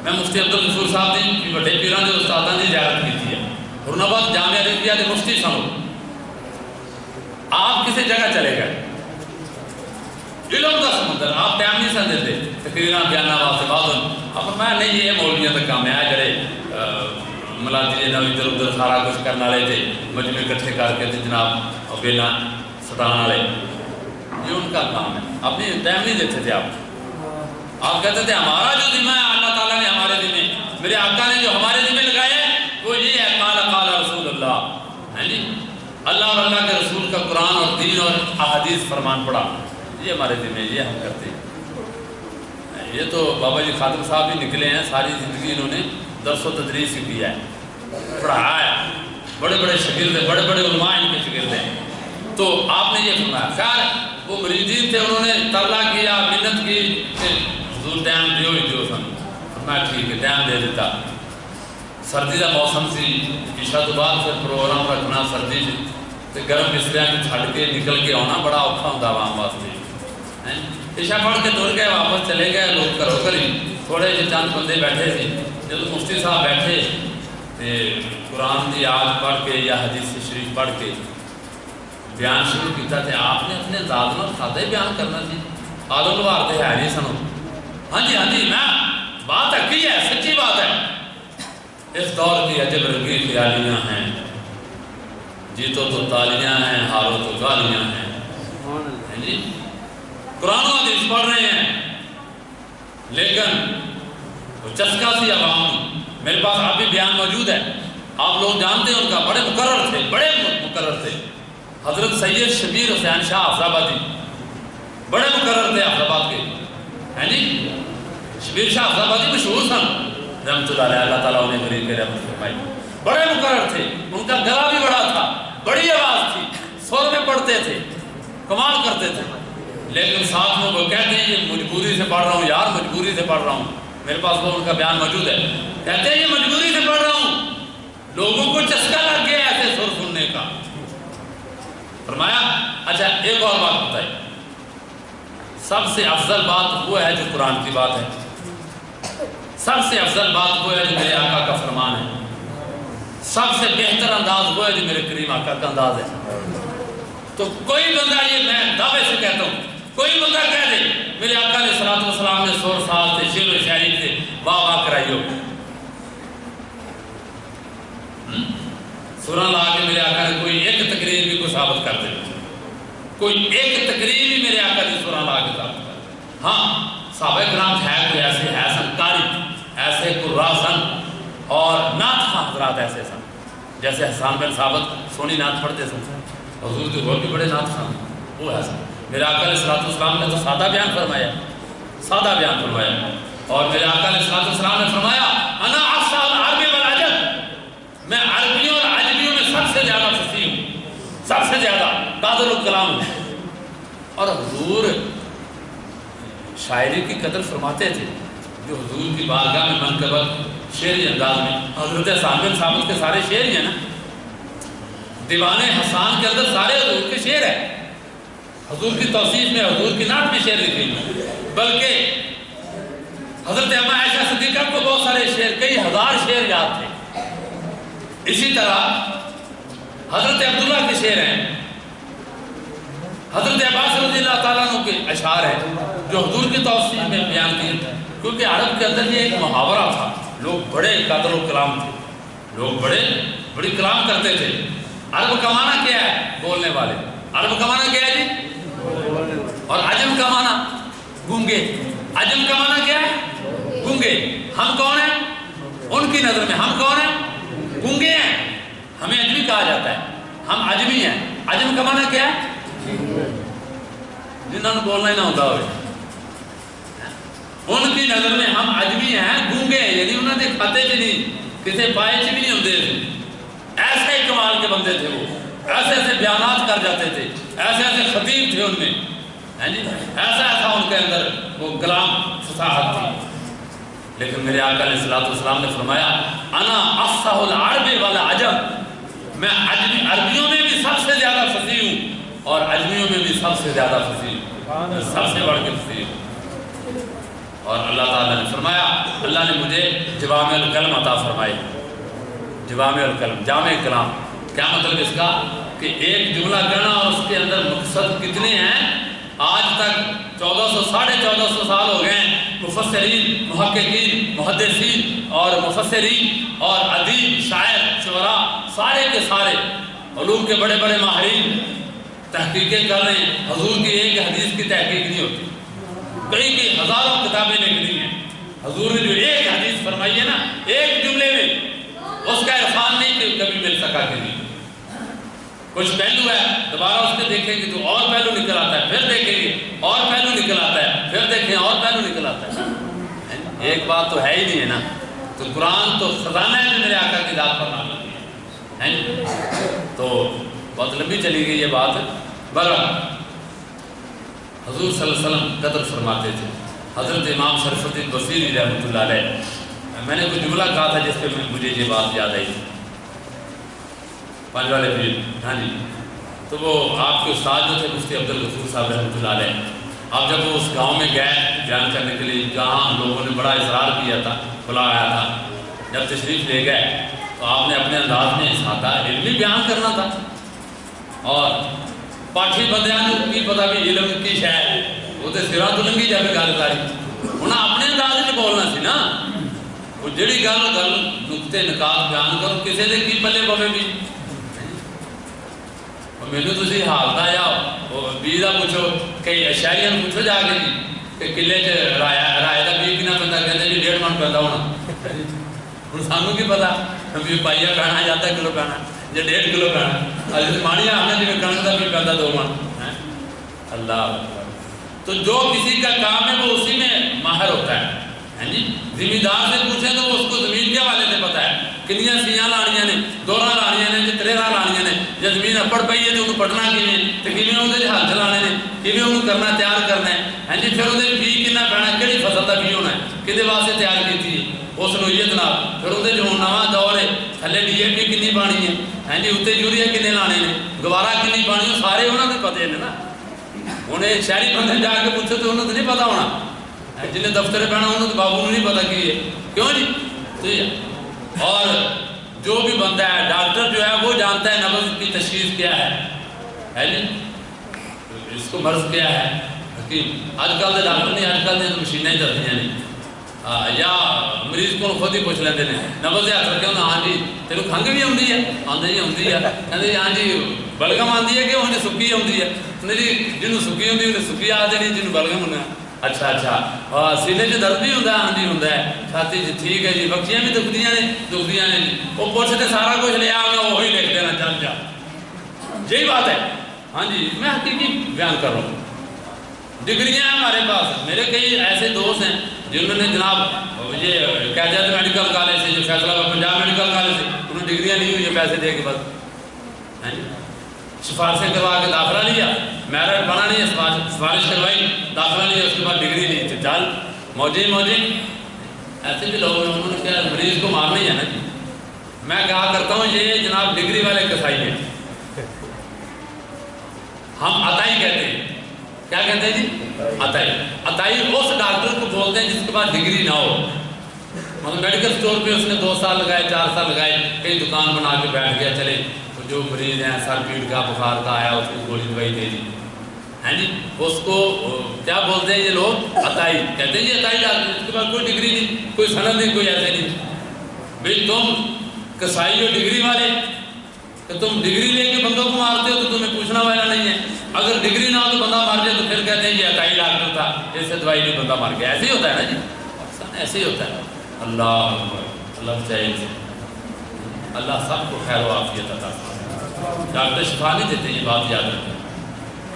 میں مفتی عبدالغفور صاحب کی بڑے پیروں کے استادوں کی زیارت کی ہے. حروناباد جامعہ رضویہ کے مفتی سنو. آپ کسی جگہ چلے گئے، علم کا سمندر، آپ ٹائم نہیں سن دیتے تقریراں بیانہ واسطے بعض اب میں نہیں یہ مولویاں تک کام ہے جڑے ملاتی نے ادھر ادھر سارا کچھ کرنے والے تھے، مجمع اکٹھے کر کے جناب بیلا سٹانے والے، یہ ان کا کام ہے. اپنی ٹائم نہیں دیتے تھے آپ کہتے تھے ہمارا جو ذمہ ہے اللہ تعالیٰ نے ہمارے ذمہ، میرے آقا نے جو ہمارے ذمہ لگایا ہے وہ یہ ہے قال قال رسول اللہ ہے جی. اللہ اور اللہ کے رسول کا قرآن اور دین اور احادیث فرمان پڑھا، یہ ہمارے ذمہ، یہ ہم کرتے ہیں. یہ تو بابا جی خاتم صاحب بھی نکلے ہیں، ساری زندگی انہوں نے درس و تدریس ہی کیا ہے، پڑھایا ہے، بڑے بڑے شاگرد ہیں، بڑے بڑے علماء ان کے شاگرد ہیں. تو آپ نے یہ فرمایا. خیر وہ مریدین تھے، انہوں نے ترلا کیا، منت کی کہ حضور ٹائم دیو ہی دیو سن. میں ٹھیک ہے ٹائم دے دیتا. سردی کا موسم سی، عشاء تو بعد پھر پروگرام رکھنا سردی سے، تو گرم بستریاں کو چھڈ کے نکل کے آنا بڑا اوکھا ہوتا عوام واسطے. عشاء پڑھ کے تر گئے، واپس چلے گئے لوگ گھروں گھر ہی. تھوڑے جے چند بندے بیٹھے تھے. جب مفتی صاحب بیٹھے قرآن کی آیت پڑھ کے یا حدیث شریف پڑھ کے بیان شروع کیتا تھے. آپ نے اپنے ذات میں سادہ ہی بیان کرنا تھی. آلو لوہار تے ہے نہیں سنو. ہاں جی میں بات حقیقی ہے، سچی بات ہے. اس دور کی عجب رنگی خیالیاں ہیں، جیتو تو تالیاں ہیں، ہارو تو گالیاں ہیں جی. قرآن و حدیث پڑھ رہے ہیں لیکن وہ چسکا سی عوام. میرے پاس ابھی بیان موجود ہے، آپ لوگ جانتے ہیں ان کا. بڑے مقرر تھے، بڑے مقرر تھے. حضرت سید شبیر حسین شاہ حافظ آبادی بڑے مقرر تھے حافظ آباد کے ہیں جی. شبیر شاہ حافظ آبادی مشہور سن رحمۃ اللہ علیہ، اللہ تعالیٰ انہیں غریب کے رحمت فرمائی. بڑے مقرر تھے، ان کا گلا بھی بڑا تھا، بڑی آواز تھی، سور میں پڑھتے تھے، کمال کرتے تھے. لیکن ساتھ میں وہ کہتے ہیں یہ مجبوری سے پڑھ رہا ہوں یار، مجبوری سے پڑھ رہا ہوں. میرے پاس وہ ان کا بیان موجود ہے. کہتے ہیں یہ مجبوری سے پڑھ رہا ہوں، لوگوں کو چسکا لگ گیا ایسے سر سننے کا. فرمایا اچھا ایک اور بات بتائی، سب سے افضل بات وہ ہے جو قرآن کی بات ہے، سب سے افضل بات وہ ہے جو میرے آقا کا فرمان ہے، سب سے بہتر انداز وہ ہے جو میرے کریم آقا کا انداز ہے. تو کوئی بندہ، یہ میں دعوے سے کہتا ہوں، کوئی بندہ کہہ دے میرے آقا علیہ الصلوۃ والسلام نے سور ساز سے شعر و شاعری سے واہ واہ کرائی ہو، سورہ لا کے میرے آقا نے کوئی ایک تقریر بھی کو ثابت کر دے، کوئی ایک تقریر بھی میرے آقا نے سورہ لا کے ثابت کر دے. ہاں صحابہ کرام ہے کوئی ایسے حسن قاری، ایسے قراء سن اور نعت خواں حضرات ایسے سن، جیسے حسان بن ثابت سونی نعت پڑھتے سن، حضور کے اور بھی بڑے نعت خواں وہ ہے سن. میرے آقا علیہ الصلوۃ والسلام نے تو سادہ بیان فرمایا، سادہ بیان فرمایا. اور میرے آقا علیہ الصلوۃ والسلام نے فرمایا انا افصح العرب والعجم، میں عربیوں اور عجمیوں میں سب سے زیادہ فصیح ہوں، سب سے زیادہ قادر الکلام ہوں. اور حضور شاعری کی قدر فرماتے تھے، جو حضور کی بارگاہ میں منقبت شعری انداز میں. حضرت حسان بن ثابت کے سارے شعر ہی ہیں نا، دیوان حسان کے اندر سارے حضور کے شعر ہیں. حضور کی توصیف میں حضور کی نعت میں شعر لکھی، بلکہ حضرت اما عائشہ صدیقہ کو بہت سارے شعر، کئی ہزار شعر یاد تھے. اسی طرح حضرت عبداللہ کے شعر ہیں، حضرت عباس رضی اللہ تعالیٰ عنہ کے اشعار ہیں جو حضور کی توصیف میں بیان کیے. کیونکہ عرب کے اندر یہ ایک محاورہ تھا، لوگ بڑے قادر و کلام تھے، لوگ بڑی کلام کرتے تھے. عرب کا معنی کیا ہے؟ بولنے والے. عرب کا معنی کیا ہے جی؟ اور عجم کا معنی گونگے. عجم کا معنی کیا ہے؟ گونگے. ہم کون ہیں ان کی نظر میں؟ ہم کون ہیں؟ گونگے ہیں. ہمیں عجمی کہا جاتا ہے، ہم عجمی ہیں. عجم کا معنی کیا ہے؟ جنہوں نے بولنا ہی نہ ہوتا ہوئے، ان کی نظر میں ہم عجمی ہیں، گونگے ہیں. یعنی انہوں نے کھاتے بھی نہیں، کسی پائے بھی نہیں ہوتے تھے. ایسے ہی کمال کے بندے تھے وہ، ایسے ایسے بیانات کر جاتے تھے، ایسے ایسے خطیب تھے ان میں. ایسا ان کے اندر وہ کلام فصاحت تھی. لیکن میرے آقا علیہ السلام نے فرمایا انا افصح العرب والعجم، میں عربیوں میں بھی سب سے زیادہ فصیح ہوں اور عجمیوں میں بھی سب سے زیادہ فصیح ہوں، سب سے بڑھ کے فصیح ہوں. اور اللہ تعالیٰ نے فرمایا، اللہ نے مجھے جوامع الکلم عطا فرمائی. جوامع الکلم، جامع کلام. کیا مطلب اس کا؟ کہ ایک جملہ کہنا اور اس کے اندر مقصد کتنے ہیں. آج تک 1400 سال ہو گئے ہیں مفسرین، محققین، محدثین اور مفسرین اور ادیب، شاعر، شعراء، سارے کے سارے علوم کے بڑے بڑے ماہرین تحقیقیں کر رہے ہیں. حضور کی ایک حدیث کی تحقیق نہیں ہوتی، کئی ہزاروں کتابیں لکھی ہیں. حضور نے جو ایک حدیث فرمائی ہے نا، ایک جملے میں، اس کا عرفان نہیں کہ کبھی مل سکا کبھی. کچھ پہلو ہے، دوبارہ اس کے دیکھیں گے تو اور پہلو نکل آتا ہے، پھر دیکھیں گے اور پہلو نکل آتا ہے، پھر دیکھیں اور پہلو نکل آتا ہے. ایک بات تو ہے ہی نہیں ہے نا. تو قرآن تو خزانہ ہے جو میرے آقا کی ذات پر نازل ہے. تو بہت لمبی چلی گئی یہ بات. بہرحال حضور صلی اللہ علیہ وسلم قدر فرماتے تھے. حضرت امام شرف الدین بصیری رحمۃ اللہ علیہ، میں نے کوئی جملہ کہا تھا جس پہ مجھے یہ بات یاد آئی. پانچ والے پیر، ہاں جی، تو وہ آپ کے استاد جو تھے مفتی عبدالغفور صاحب رحمۃ اللہ علیہ، آپ جب وہ اس گاؤں میں گئے بیان کرنے کے لیے، جہاں لوگوں نے بڑا اصرار کیا تھا، بلایا تھا، جب تشریف لے گئے تو آپ نے اپنے انداز میں سادہ علمی بیان کرنا تھا. اور پاٹھی بندیاں کی پتا بھی علم کی شاید وہ تو سرا تو لنگی جائے گل کاری انہیں اپنے انداز میں بولنا سی نا. وہ جڑی گل نقطے نکات بیان کرو کسی نے کی پلے پوے بھی. مینو تھی حالت یا بی کا پوچھو، کئی شہریوں پوچھو جا کے جی کہ کلے رائے کا بی کنا پہ کہتے جی 1.5 من پہ ہونا. ہوں سانوں کی پتا بھی پائیا پینا یا آدھا کلو پینا یا 1.5 کلو پینا. ابھی مانیا ہم نے جی کنک کا بھی پیدا 2 من. اللہ تو جو کسی کا کام ہے وہ اسی میں ماہر ہوتا ہے. زمیندار سے پوچھیں تو اس کو زمین کے حوالے سے پتا ہے کنیاں سیاں لانیاں نے، دورہ لانیاں نے، تریرہ لانیاں نے. جب زمین اپڑ پئی ہے تو انہوں پڑھنا کیویں تے کیویں اودے ہل چلانے نے، کیویں انہوں کرنا تیار کرنا ہے. پھر اودے بی کنا پینا، کہڑی فصل کا بی ہونا ہے، کدے واسطے تیار کیتی ہے اس نوعیت نال. پھر اودے جو نواں دور ہے تھلے ڈی اے پی کنی پانی ہے، اتنے یوریا کنے لانے نے، گوارا کنی پانی، سارے انہوں نے پتے ہیں نا. ہوں شہری بندے جا کے پوچھو تو انہوں نے نہیں پتا ہونا. جنہیں دفتر پہنا انہوں تو بابو نہیں پتا کی ہے، کیوں جی. اور جو بھی بندہ ہے ڈاکٹر جو ہے وہ جانتا ہے نبض کی تشخیص کیا ہے جی، اس کو مرض کیا ہے. حکیم آج کل کے ڈاکٹر نہیں، آج کل تو مشینیں ہی چلتی ہیں یا مریض کو خود ہی پوچھ لیتے ہیں نبض ہاتھ رکھے ہونا. ہاں جی تیروں کھنگ بھی آتی ہے؟ آدھے جی آتی ہے. کہتے ہاں جی بلگم آتی ہے کہ انہیں سکی آتی ہے؟ جی جنہوں سکی ہوتی انہیں سکی آ جانی، جنہوں بلگم ہونا. اچھا اچھا سینے سے درد بھی ہوتا ہے؟ ہاں جی ہوتا ہے. چھاتی جی ٹھیک ہے جی. بخشیاں بھی دکھدیاں نے جی. وہ پوچھتے سارا کچھ لیا میں وہی لکھ دینا چل جا. یہی بات ہے. ہاں جی میں حقیقی بیان کر رہا ہوں. ڈگریاں ہیں ہمارے پاس. میرے کئی ایسے دوست ہیں جنہوں نے جناب یہ قیادت میڈیکل کالج سے، جو فیصلہ پنجاب میڈیکل کالج سے، انہوں نے ڈگریاں نہیں ہوئی پیسے دے کے بس سفارشیں کروا کے داخلہ لیا، میرٹ بنا نہیں ہے، سفارش کروائی، داخلہ لیا، اس کے بعد ڈگری نہیں تھی. چل موجی ایسے بھی لوگ ہیں، انہوں نے کیا مریض کو مارنا ہی ہے نا جی. میں کہا کرتا ہوں یہ جناب ڈگری والے کسائی ہیں. ہم عطائی کہتے ہیں. کیا کہتے ہیں جی؟ عطائی. عطائی اس ڈاکٹر کو بولتے ہیں جس کے بعد ڈگری نہ ہو. مطلب میڈیکل سٹور پہ اس نے 2 سال لگائے، 4 سال لگائے، کئی دکان بنا کے بیٹھ گیا. چلے جو مریض ہیں سر پیٹ کا، بخار کا آیا، اس کو گولی دوائی دے دی. جی اس کو کیا بولتے ہیں یہ لوگ؟ عطائی کہتے ہیں. یہ عطائی ڈاکٹر، اس کے بعد کوئی ڈگری نہیں، کوئی سند نہیں، کوئی ایسے نہیں. بھائی تم کسائی ہو ڈگری والے تو تم ڈگری لے کے بندوں کو مارتے ہو تو تمہیں پوچھنا والا نہیں ہے. اگر ڈگری نہ ہو تو بندہ مار جائے تو پھر کہتے ہیں یہ عطائی ڈاکٹر تھا، جیسے دوائی نہیں بندہ مار گیا. ایسے ہی ہوتا ہے نا جی، ایسے ہی ہوتا ہے. اللہ چاہیے اللہ سب کو خیر و عافیت عطا فرمائے. ڈاکٹر شفا نہیں دیتے، یہ بات یاد رکھیں.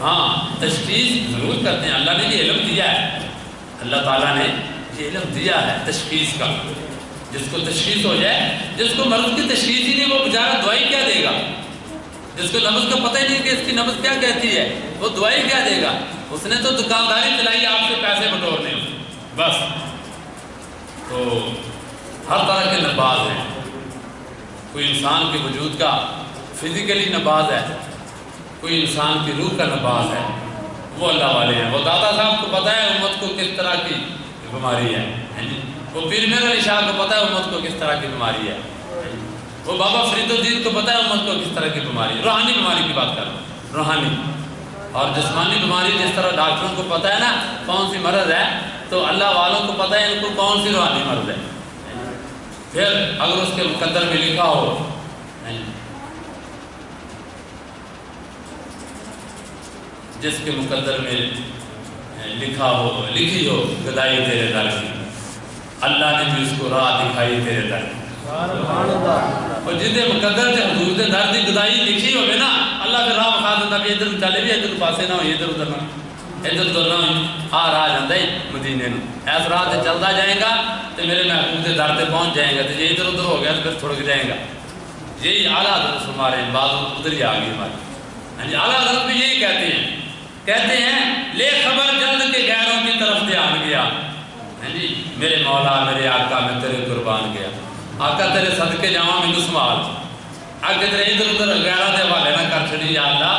ہاں تشخیص ضرور کرتے ہیں. اللہ نے یہ علم دیا ہے، اللہ تعالیٰ نے یہ علم دیا ہے تشخیص کا. جس کو تشخیص ہو جائے، جس کو مرض کی تشخیص ہی نہیں، وہ بیچارہ دوائی کیا دے گا؟ جس کو نبض کا پتہ ہی نہیں کہ اس کی نبض کیا کہتی ہے، وہ دوائی کیا دے گا؟ اس نے تو دکانداری چلائی آپ سے پیسے بٹورنے بس. تو ہر طرح کے نباز ہیں. کوئی انسان کے وجود کا فزیکلی نباز ہے, کوئی انسان کی روح کا نباز ہے, وہ اللہ والے ہیں. وہ دادا صاحب کو پتہ ہے امت کو کس طرح کی بیماری ہے, وہ پیر میر علی شاہ کو پتہ ہے امت کو کس طرح کی بیماری ہے, وہ بابا فرید الدین کو پتہ ہے امت کو کس طرح کی بیماری ہے. روحانی بیماری کی بات کر رہا ہوں, روحانی. اور جسمانی بیماری جس طرح ڈاکٹروں کو پتہ ہے نا کون سی مرض ہے, تو اللہ والوں کو پتہ ہے ان کو کون سی روحانی مرض ہے. پھر اگر اس کے مقدر میں لکھا ہو جس کے مقدر میں لکھی ہو گدائی تیرے در کی, اللہ نے بھی اس کو راہ دکھائی تیرے در کی. اور جتنے مقدر سے حضور دے در دی گدائی لکھی ہوگی نا, اللہ پھر راہ بخا دیتا بھی ادھر چلے بھی ادھر پاسے نہ ہوئی, ادھر ادھر نہ ادھر ادھر نہ ہوئی, راہ جاندہ ہے مدینے نو. ایس راہ سے چلتا جائے گا تو میرے محبوب دے در تے پہنچ جائیں گا. تو یہ ادھر ادھر ہو گیا تو پھر تھوڑک جائیں گا. یہی اعلیٰ حضرت ہمارے ہیں, بعض ادھر ہی آگئی ہماری. اعلیٰ حضرت بھی یہی کہتے ہیں لے خبر جلد کے غیروں کی طرف دھیان گیا. میرے مولا میرے آقا میں تیرے قربان گیا. آقا تیرے صدقے جاواں میں سنبھال, آگے تیرے ادھر ادھر غیرہ دے والے نہ کر چھڑی. یا اللہ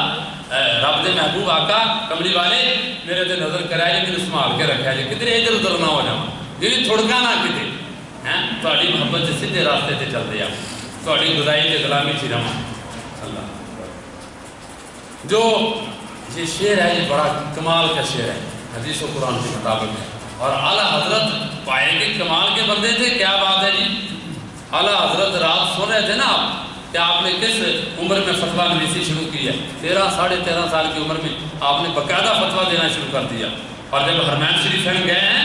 رب دے محبوب آقا کملی والے میرے تے نظر کرائے جی, میرے سنبھال کے رکھا جی, کتنے ادھر ادھر نہ ہو جاواں, یہ تھوڑکا نہ کتے تھوڑی محبت سے سیدھے راستے تے چل دیا, تھوڑی گدائی تے غلامی چھ رہا. اللہ جو یہ شعر ہے یہ بڑا کمال کا شعر ہے, حدیث و قرآن کے مطابق ہے. اور اعلیٰ حضرت پائے کے کمال کے بندے تھے. کیا بات ہے جی, اعلیٰ حضرت رات سن رہے تھے نا آپ کہ آپ نے کس عمر میں فتویٰ نویسی شروع کی ہے. 13 سال کی عمر میں آپ نے باقاعدہ فتویٰ دینا شروع کر دیا. اور جب حرمین شریفین گئے ہیں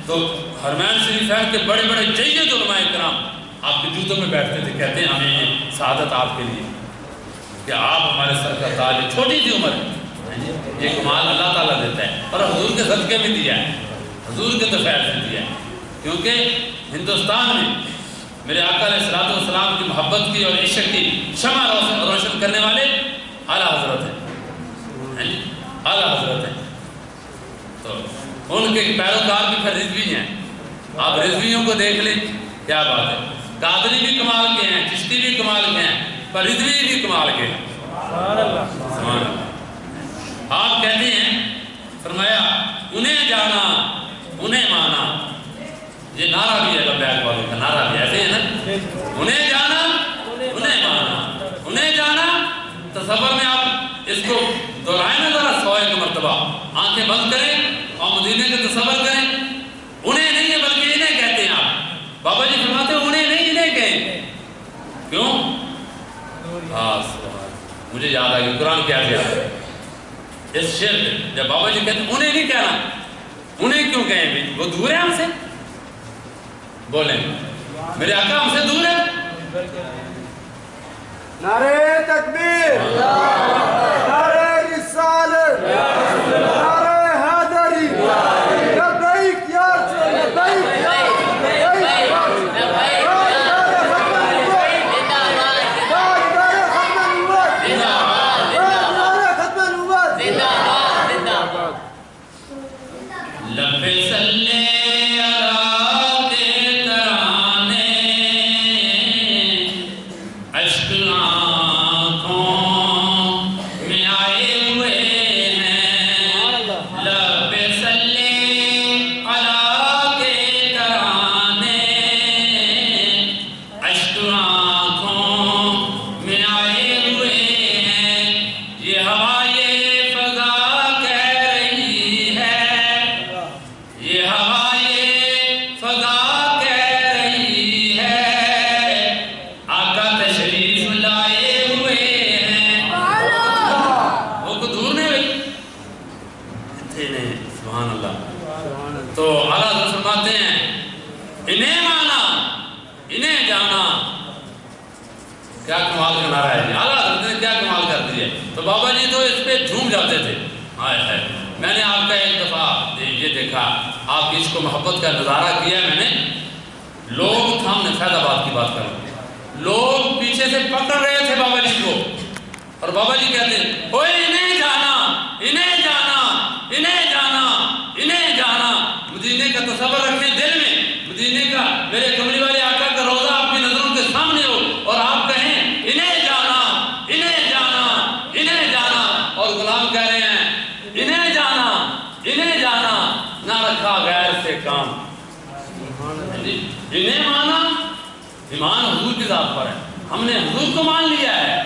تو حرمین شریفین کے بڑے بڑے جید علماء کرام آپ کے جوتوں میں بیٹھتے تھے, کہتے ہیں ہمیں یہ سعادت آپ کے لیے کہ آپ ہمارے سر کا تاج ہے. چھوٹی سی عمر ہے, یہ کمال اللہ تعالیٰ دیتا ہے. اور حضور کے صدقے میں دیا ہے, حضور کے تفیل میں دیا ہے. کیونکہ ہندوستان میں میرے آقا علیہ السلام کی محبت کی اور عشق کی شمع روشن کرنے والے اعلیٰ حضرت ہیں, اعلیٰ حضرت ہیں. تو ان کے پیروکار بھی پھر رضوی ہیں. آپ رضویوں کو دیکھ لیں, کیا بات ہے, قادری بھی کمال کے ہیں, چشتی بھی کمال کے ہیں, پر رضوی بھی کمال کے ہیں. سبحان اللہ. آپ کہتے ہیں فرمایا انہیں جانا انہیں مانا. یہ نعرہ بھی ہے لبیک والوں کا نعرہ بھی ایسے ہے نا, انہیں جانا انہیں مانا. انہیں جانا تصور میں آپ اس کو دہرائیں نا ذرا 100 مرتبہ, آنکھیں بند کریں اور مدینے کے تصور کریں. انہیں نہیں ہے بلکہ انہیں کہتے ہیں آپ. بابا جی فرماتے ہیں انہیں نہیں انہیں کہیں. کیوں؟ مجھے یاد آ گئی قرآن کیا دیا اس شعر میں, جب بابا جی کہتے ہیں انہیں نہیں کہنا, انہیں کیوں کہیں بھی, وہ دور ہے ہم سے. بولیں میرے آقا ہم سے دور ہے. نعرہ تکبیر, نعرہ رسالت, نعرہ حیدری, لبیک یا رسول, لبیک یا آپ کی اس کو محبت کا نظارہ کیا میں نے. لوگ تھا, ہم نے فیض آباد کی بات کریں, لوگ پیچھے سے پکڑ رہے تھے بابا جی کو, اور بابا جی کہتے ہیں اوے انہیں جانا انہیں جانا انہیں تصور رکھیں دل میں مدینے کا میرے کملی والے آقا کا روزہ آپ کی نظروں کے سامنے ہو اور آپ کہیں انہیں جانا انہیں جانا انہیں جانا، اور غلام کہہ رہے ہیں انہیں جانا انہیں جانا، نہ رکھا غیر سے کام۔ انہیں مانا، ایمان حضور کی ذات پر ہے، ہم نے حضور کو مان لیا ہے،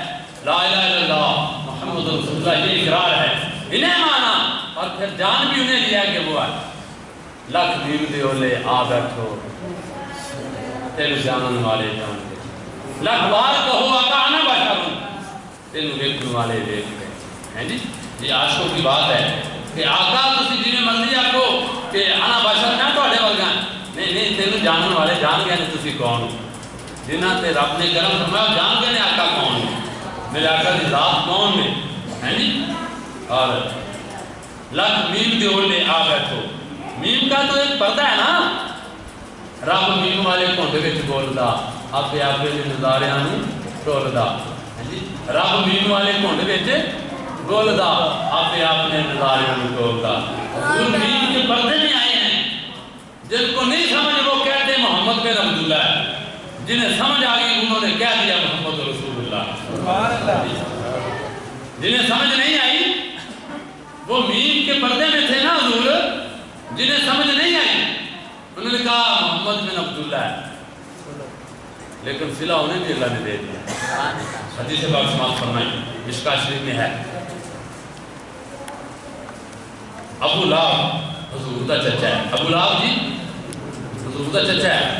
لا الہ الا اللہ محمد رسول اللہ، یہ اقرار ہے، انہیں مانا اور پھر جان بھی انہیں لیا کہ وہ ہے۔ لکھ دیر دیو لے آ بیٹھو تیرے جانن والے جان کے، لکھ بار کہو آقا انا بشرن تینوں دیکھنے والے دیکھ گئے ہیں جی۔ یہ عاشقوں کی بات ہے کہ آقا تسی جنہیں مرضی آکو کہ انا بشر نہ تو اڈے ورگا، نہیں نہیں تینوں جانن والے جان گئے نے تسی کون ہو، جنہ تے رب نے کرم فرمایا جان گئے نے آقا کون ہے، میرے آقا کی ذات کون ہے، ہیں جی۔ اور لکھ میم دیو لے آ بیٹھو، میم کا تو ایک پردہ ہے نا، رب میم والے کونڈے وچ بولدا آپے آپے دے نظاریاں نوں ٹولدا، رب میم والے کونڈے وچ بولدا آپے اپنے نظاریاں نوں ٹولدا۔ حضور میم کے پردے میں آئے ہیں، جن کو نہیں سمجھ وہ کہتے ہیں محمد بن عبداللہ ہے، جنہیں سمجھ آ گئی انہوں نے کہہ دیا محمد رسول اللہ۔ جنہیں سمجھ نہیں آئی وہ میم کے پردے میں تھے نا حضور، جنہیں سمجھ نہیں آئی انہوں نے کہا محمد بن عبداللہ ہے، لیکن صلہ انہیں بھی اللہ نے دے دیا۔ حدیث پاک سماعت فرمائی مشکاہ شریف میں ہے، ابو لہب حضور کا چچا ہے، ابو لہب جی حضور کا چچا ہے۔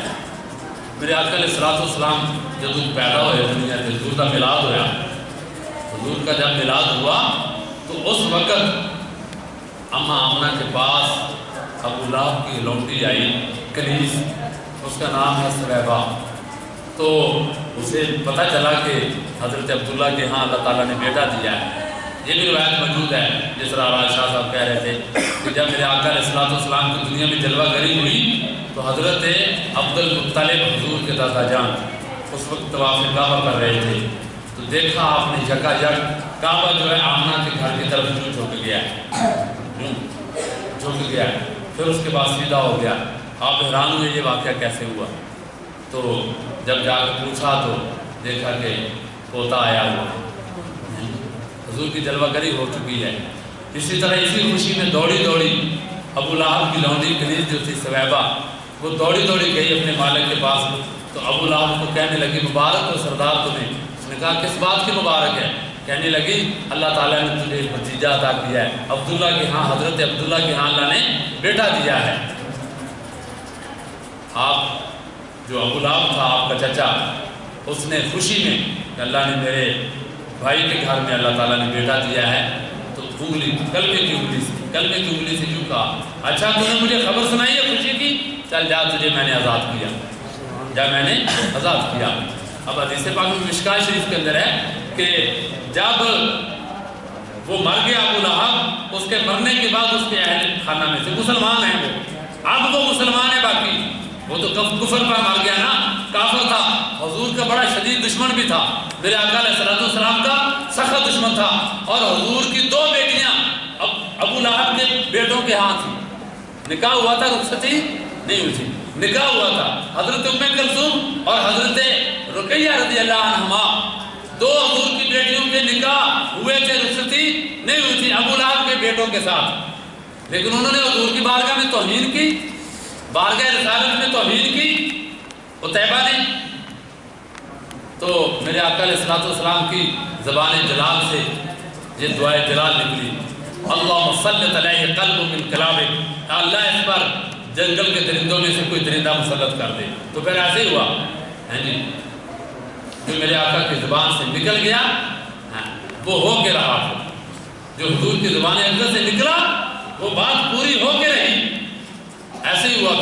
میرے آقا علیہ السلام جب پیدا ہوئے دنیا سے، حضور کا میلاد ہوا، حضور کا جب میلاد ہوا تو اس وقت اماں آمنہ کے پاس ابو لہب کی لونڈی آئی کنیز، اس کا نام ہے سویبہ، تو اسے پتہ چلا کہ حضرت عبداللہ کے ہاں اللہ تعالیٰ نے بیٹا دیا ہے۔ یہ بھی روایت موجود ہے، جس طرح راج شاہ صاحب کہہ رہے تھے کہ جب میرے آقا علیہ السلام کی دنیا میں جلوہ گری ہوئی تو حضرت عبد المطلب حضور کے دادا جان اس وقت طواف کعبہ کر رہے تھے، تو دیکھا آپ نے یکا یک کعبہ جو ہے آمنہ کے گھر کی طرف یوں جھک گیا ہے، یوں جھک گیا ہے، پھر اس کے بعد سیدھا ہو گیا۔ آپ حیران ہوئے یہ واقعہ کیسے ہوا، تو جب جا کے پوچھا تو دیکھا کہ پوتا آیا ہوا، حضور کی جلوہ گری ہو چکی ہے۔ اسی طرح اسی خوشی میں دوڑی دوڑی ابو لہب کی لونڈی کنیز جو تھی سویبہ، وہ دوڑی دوڑی گئی اپنے مالک کے پاس، تو ابو لہب کو کہنے لگی مبارک ہو سردار تمہیں۔ اس نے کہا کس بات کی مبارک ہے؟ کہنے لگی اللہ تعالیٰ نے تجھے ایک بھتیجا عطا کیا ہے، عبداللہ کے ہاں حضرت عبداللہ کے ہاں اللہ نے بیٹا دیا ہے۔ آپ جو ابو لہب تھا آپ کا چچا، اس نے خوشی میں کہ اللہ نے میرے بھائی کے گھر میں اللہ تعالیٰ نے بیٹا دیا ہے، تو انگلی کلمے کی انگلی سے یوں کہا اچھا تو نے مجھے خبر سنائی ہے خوشی کی، چل جا تجھے میں نے آزاد کیا، جا میں نے آزاد کیا۔ اب حدیث پاک میں مشکاہ شریف کے اندر ہے کہ جب وہ مر گیا ابو لہب، اس کے مرنے کے بعد اس کے اہل خانہ میں سے مسلمان ہیں وہ، اب وہ مسلمان ہے، باقی وہ تو کفر پر مر گیا نا، کافر تھا، حضور کا بڑا شدید دشمن بھی تھا، میرے آقا علیہ السلام کا سخت دشمن تھا، اور حضور کی 2 بیٹیاں ابو لہب کے بیٹوں کے ہاں تھی، نکاح ہوا تھا، رخصتی نہیں ہوئی تھی، نکاح ہوا تھا، حضرت ام کلثوم اور حضرت رقیہ رضی اللہ عنہما، 2 حضور کی بیٹیوں کے نکاح ہوئے تھے، رخصتی نہیں ہوئی تھی ابو لہب کے بیٹوں کے ساتھ، لیکن انہوں نے حضور کی بارگاہ میں توہین کی، بارگاہ رسالت میں توہین کی عتیبہ نے، تو میرے آقا علیہ السلام کی زبان جلال سے یہ دعائے جلال نکلی، اللہم سلط علیہ قلب من کلابک، اللہ اس پر جنگل کے درندوں میں سے کوئی درندہ مسلط کر دے، تو پھر ایسے ہی ہوا ہے جی، جو میرے آقا کی زبان سے نکل گیا وہ ہو کے رہا، جو حضور کی زبان اقدس سے نکلا وہ بات پوری ہو کے رہی، ایسے ہی ہوا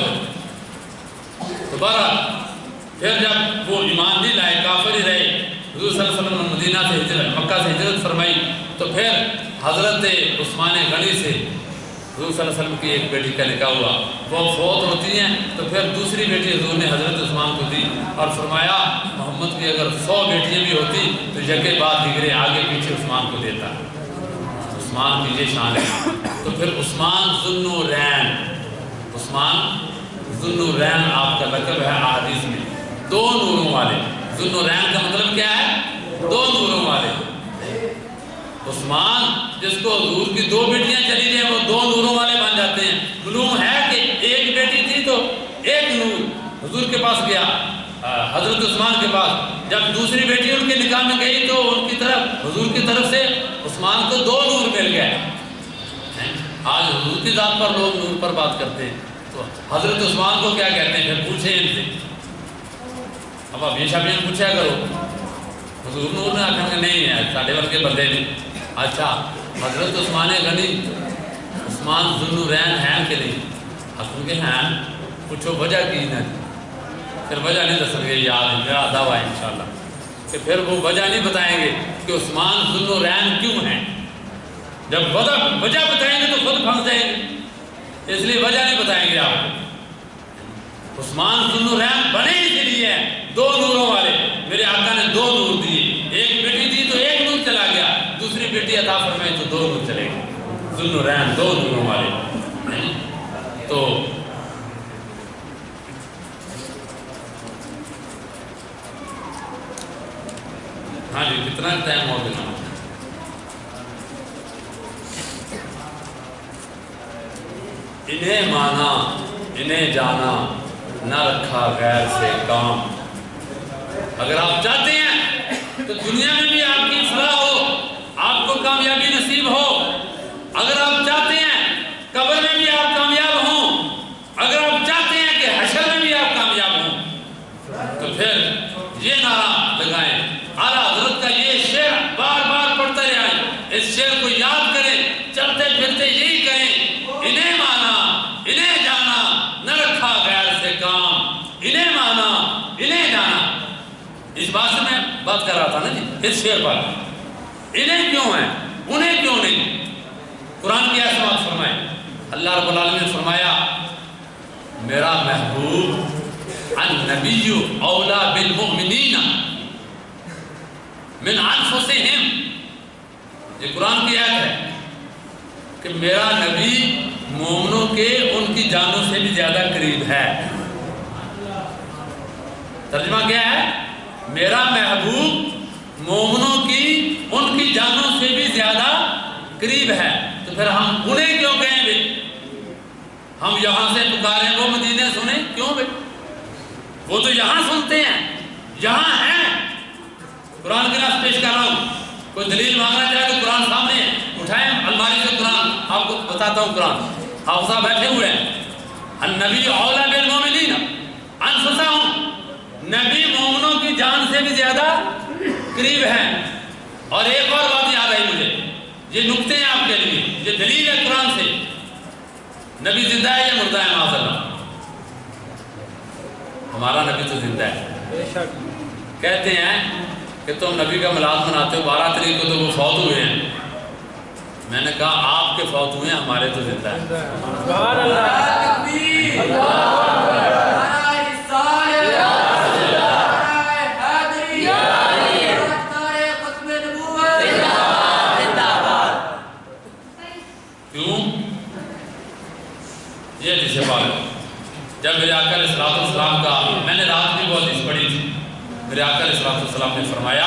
دوبارہ۔ پھر جب وہ ایمان نہیں لائے، کافر ہی رہے، حضور صلی اللہ علیہ وسلم مدینہ سے ہجرت، مکہ سے ہجرت فرمائی، تو پھر حضرت عثمان غنی سے حضور صلی اللہ علیہ وسلم کی ایک بیٹی کا نکاح ہوا، وہ فوت ہوتی ہیں تو پھر دوسری بیٹی حضور نے حضرت عثمان کو دی، اور فرمایا محمد کی اگر 100 بیٹیاں بھی ہوتی تو یکے بعد دیگرے آگے پیچھے عثمان کو دیتا، عثمان کی یہ شان ہے۔ تو پھر عثمان ذو النورین عثمان ذوالنورین آپ کا لقب ہے احادیث میں، دو نوروں والے۔ ذوالنورین کا مطلب کیا ہے؟ دو نوروں والے۔ عثمان جس کو حضور کی دو بیٹیاں چلی جائیں وہ دو نوروں والے بن جاتے ہیں۔ معلوم ہے کہ ایک بیٹی تھی تو ایک نور حضور کے پاس گیا، حضرت عثمان کے پاس۔ جب دوسری بیٹی ان کے نکاح میں گئی تو ان کی طرف حضور کی طرف سے عثمان کو دو نور مل گئے۔ آج حضور کی ذات پر لوگ نور پر بات کرتے ہیں تو حضرت عثمان کو کیا کہتے ہیں؟ پھر پوچھیں ان سے، اب ہمیشہ بھی پوچھا کرو۔ حضور نور نے آخر کہ نہیں ہے، ساڑھے ورگے بندے نہیں۔ اچھا حضرت عثمان غنی عثمان ذوالنورین ہیں کہ نہیں؟ حضور کے ہیں، پوچھو وجہ کی نہ، پھر وجہ نہیں دس سکے، یاد میرا دعویٰ ہے انشاءاللہ کہ پھر وہ وجہ نہیں بتائیں گے کہ عثمان ذوالنورین کیوں ہیں۔ جب وجہ بتائیں گے تو خود پھنس جائیں گے، اس لیے وجہ نہیں بتائیں گے آپ کو۔ عثمان ذوالنورین بنے اس لیے دو نوروں والے، میرے آقا نے دو نور دیے، ایک بیٹی تھی تو ایک نور چلا گیا، دوسری بیٹی عطا فرمائی تو دو نور چلے گئے۔ ذوالنورین دو نوروں والے۔ تو ہاں جی، کتنا ٹائم ہو گیا؟ انہیں مانا انہیں جانا، نہ رکھا غیر سے کام۔ اگر آپ چاہتے ہیں تو دنیا میں بھی آپ کی فلاح ہو، آپ کو کامیابی نصیب ہو، اگر آپ چاہتے ہیں قبر میں بھی آپ کامیاب ہوں، اگر آپ چاہتے ہیں کہ حشر میں بھی آپ کامیاب ہوں، تو پھر یہ نعرہ لگائیں، اعلیٰ حضرت کا یہ شعر بار بار پڑھتے رہیں، اس شعر کو یاد کریں، چلتے پھرتے یہی کہیں، انہیں مانا انہیں جانا، نہ رکھا غیر سے کام، انہیں مانا انہیں جانا۔ اس بات سے میں بات کر رہا تھا نا جی، اس شعر پر انہیں کیوں ہیں انہیں کیوں نہیں؟ قرآن کی آیت سماعت فرمائیں، اللہ رب العالمین نے فرمایا میرا محبوب النبی اولا بالمؤمنین من انفسہم، یہ قرآن کی آیت ہے کہ میرا نبی مومنوں کے ان کی جانوں سے بھی زیادہ قریب ہے۔ ترجمہ کیا ہے؟ میرا محبوب مومنوں کی ان کی جانوں سے بھی زیادہ قریب ہے، تو پھر ہم انہیں کیوں کہیں بے؟ ہم یہاں سے پکاریں وہ مدینے سنیں کیوں بے؟ وہ تو یہاں سنتے ہیں، یہاں ہیں۔ قرآن کے نص پیش کر رہا ہوں، کوئی دلیل مانگنا چاہے تو قرآن سامنے ہے، اٹھائیں الماری سے قرآن، آپ کو بتاتا ہوں قرآن۔ حافظہ بیٹھے ہوئے ہیں، النبی اولا بالمؤمنین انفسہم، نبی مومنوں کی جان سے بھی زیادہ قریب ہیں۔ اور ایک اور بات یاد آئی مجھے، یہ نکتے ہیں آپ کے لیے، یہ دلیل ہے قرآن سے، نبی زندہ ہے یا مردہ ہے؟ معاذ اللہ، ہمارا نبی تو زندہ ہے۔ کہتے ہیں کہ تم نبی کا میلاد مناتے ہو 12 تاریخ کو، تو وہ فوت ہوئے ہیں۔ میں نے کہا آپ کے فوت ہوئے ہیں، ہمارے تو زندہ ہیں۔ سبحان اللہ، کیوں؟ یہ جسے بات جب میرے آقا علیہ السلام کا، میں نے رات بھی بہت حدیث پڑھی تھی، میرے آقا علیہ السلام نے فرمایا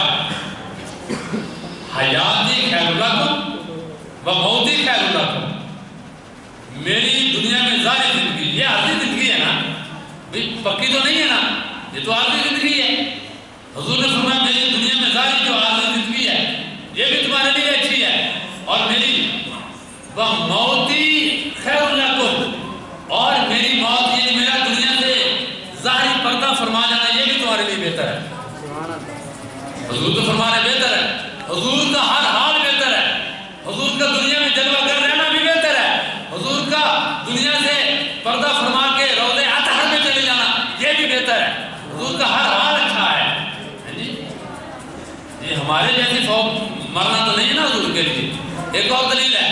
حیاتی خیر لکم و موتی خیر لکم، میری دنیا میں ظاہری زندگی، یہ عارضی زندگی ہے نا، پکی تو نہیں ہے نا، یہ تو عارضی زندگی ہے۔ حضور نے فرمایا میری دنیا میں ظاہری جو عارضی زندگی ہے یہ بھی تمہارے لیے اچھی ہے، اور میری وہ موتی خیر لکم، اور میری موت یہ میرا دنیا سے ظاہری پردہ فرما جانا یہ بھی تمہارے لیے بہتر ہے۔ حضور تو فرما رہے بہتر ہے، حضور کا ہر حال بہتر ہے، حضور کا دنیا میں جلوہ گر رہنا بھی بہتر ہے، حضور کا دنیا سے پردہ فرما کے روضہ اطہر میں چلے جانا یہ بھی بہتر ہے، حضور کا ہر حال اچھا ہے۔ یہ ہمارے جیسی فوت مرنا تو نہیں ہے نا حضور کے لیے۔ ایک اور دلیل ہے،